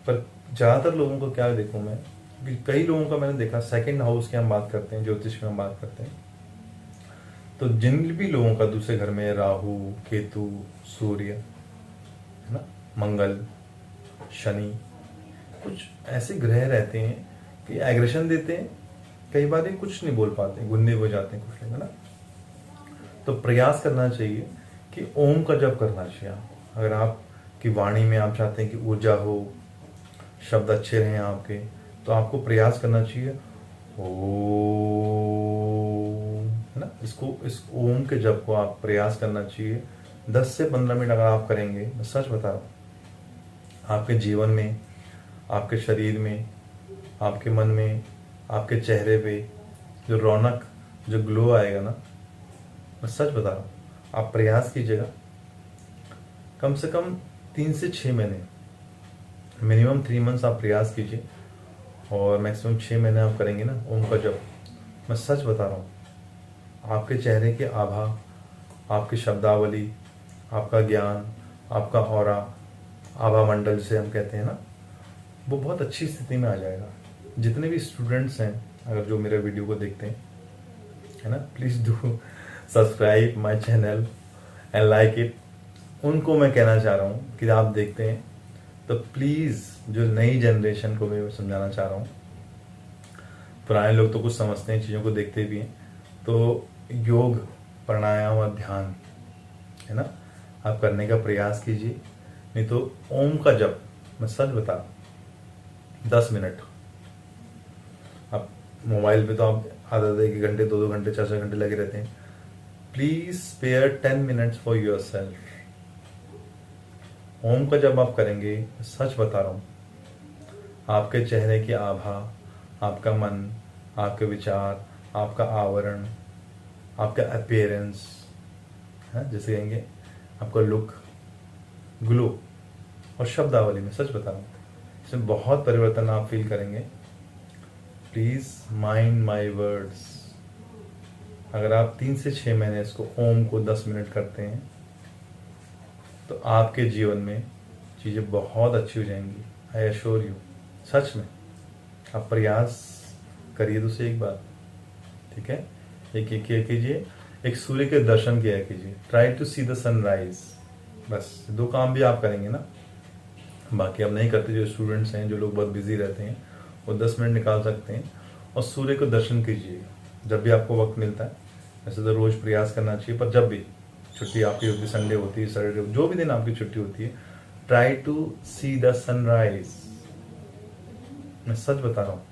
S1: पर ज़्यादातर लोगों को क्या देखूँ मैं, कि कई लोगों का मैंने देखा, सेकंड हाउस की हम बात करते हैं, ज्योतिष की हम बात करते हैं, तो जिन भी लोगों का दूसरे घर में राहु, केतु, सूर्य, है ना, मंगल, शनि, कुछ ऐसे ग्रह रहते हैं कि एग्रेशन देते हैं, कई बार ये कुछ नहीं बोल पाते, गुन्ने हो जाते हैं कुछ लोग, है ना। तो प्रयास करना चाहिए कि ओम का जप करना चाहिए। अगर आपकी वाणी में आप चाहते हैं कि ऊर्जा हो, शब्द अच्छे रहें आपके, तो आपको प्रयास करना चाहिए ओम, है ना। इस ओम के जप को आप प्रयास करना चाहिए। 10 से 15 मिनट अगर आप करेंगे, मैं सच बता रहा हूँ, आपके जीवन में, आपके शरीर में, आपके मन में, आपके चेहरे पे जो रौनक, जो ग्लो आएगा ना, मैं सच बता रहा हूँ, आप प्रयास कीजिएगा। कम से कम 3 से 6 महीने, मिनिमम 3 मंथ्स आप प्रयास कीजिए, और मैक्सिमम 6 महीने आप करेंगे ना ओम का जप, मैं सच बता रहा हूँ, आपके चेहरे के आभा, आपकी शब्दावली, आपका ज्ञान, आपका ऑरा, आभा मंडल जिसे हम कहते हैं ना, वो बहुत अच्छी स्थिति में आ जाएगा। जितने भी स्टूडेंट्स हैं अगर जो मेरे वीडियो को देखते हैं, है ना, please do subscribe my channel and like it. उनको मैं कहना चाह रहा हूँ कि आप देखते हैं तो प्लीज़, जो नई जनरेशन को मैं समझाना चाह रहा हूँ, पुराने लोग तो कुछ समझते हैं, चीज़ों को देखते भी हैं, तो योग, प्राणायाम और ध्यान है ना, आप करने का प्रयास कीजिए। नहीं तो ओम का जप, मैं सच बता, 10 मिनट। आप मोबाइल पे तो आप आधा 1 घंटे 2 घंटे 4 घंटे लगे रहते हैं। Please spare 10 minutes for yourself. Om का जब आप करेंगे, सच बता रहा हूँ, आपके चेहरे की आभा, आपका मन, आपके विचार, आपका आवरण, आपका अपीयरेंस है, जैसे कहेंगे आपका लुक, ग्लो और शब्दावली में, सच बता रहा हूँ, इसमें बहुत परिवर्तन आप फील करेंगे। Please mind my words. अगर आप 3 से 6 महीने इसको ओम को 10 मिनट करते हैं तो आपके जीवन में चीज़ें बहुत अच्छी हो जाएंगी। आई एश्योर यू, सच में। आप प्रयास करिए तो सही एक बार, ठीक है। एक एक किया कीजिए, एक सूर्य के दर्शन किया कीजिए, try to see the sunrise. बस 2 काम भी आप करेंगे ना, बाकी आप नहीं करते। जो स्टूडेंट्स हैं, जो लोग बहुत बिजी रहते हैं, वो 10 मिनट निकाल सकते हैं और सूर्य को दर्शन कीजिएगा जब भी आपको वक्त मिलता है। वैसे तो रोज प्रयास करना चाहिए, पर जब भी छुट्टी आपकी होती है, संडे होती है, सैटरडे, जो भी दिन आपकी छुट्टी होती है, try to see the sunrise. मैं सच बता रहा हूँ,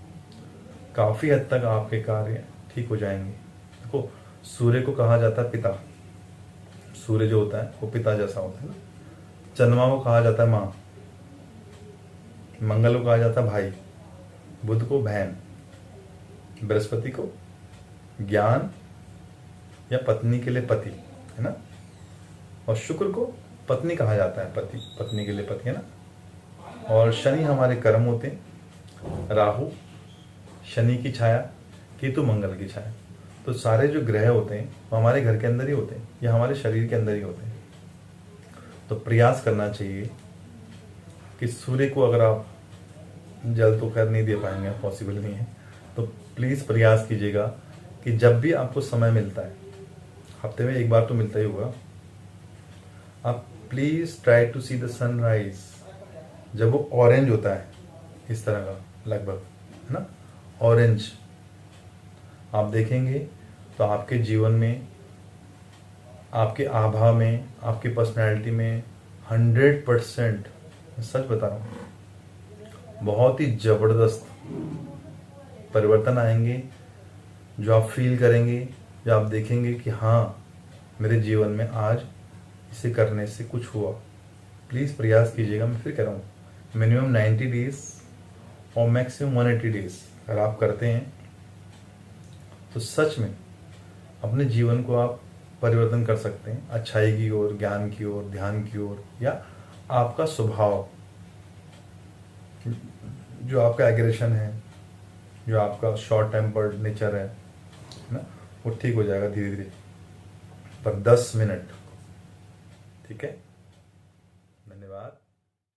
S1: काफी हद तक आपके कार्य ठीक हो जाएंगे। देखो, सूर्य को कहा जाता है पिता। सूर्य जो होता है वो पिता जैसा होता है ना। चंद्रमा को कहा जाता है माँ, मंगल को कहा जाता है भाई, बुध को बहन, बृहस्पति को ज्ञान या पत्नी के लिए पति, है ना, और शुक्र को पत्नी कहा जाता है, पति, पत्नी के लिए पति, है ना। और शनि हमारे कर्म होते हैं, राहु शनि की छाया, केतु मंगल की छाया। तो सारे जो ग्रह होते हैं वो हमारे घर के अंदर ही होते हैं या हमारे शरीर के अंदर ही होते हैं। तो प्रयास करना चाहिए कि सूर्य को, अगर आप जल तो खैर नहीं दे पाएंगे, पॉसिबल नहीं है, तो प्लीज प्रयास कीजिएगा कि जब भी आपको समय मिलता है, हफ्ते में 1 बार तो मिलता ही होगा, आप please try to see the sunrise जब वो ऑरेंज होता है, इस तरह का लगभग, है ना, ऑरेंज। आप देखेंगे तो आपके जीवन में, आपके आभा में, आपकी पर्सनैलिटी में 100%, सच बता रहा हूँ, बहुत ही जबरदस्त परिवर्तन आएंगे, जो आप फील करेंगे, जो आप देखेंगे कि हाँ, मेरे जीवन में आज इसे करने से कुछ हुआ। प्लीज़ प्रयास कीजिएगा। मैं फिर कह रहा हूँ, मिनिमम 90 डेज और मैक्सिमम 180 डेज अगर आप करते हैं तो सच में अपने जीवन को आप परिवर्तन कर सकते हैं, अच्छाई की ओर, ज्ञान की ओर, ध्यान की ओर, या आपका स्वभाव, जो आपका एग्रेशन है, जो आपका शॉर्ट टेम्पर्ड नेचर है ना, वो ठीक हो जाएगा धीरे धीरे। पर 10 मिनट, ठीक है।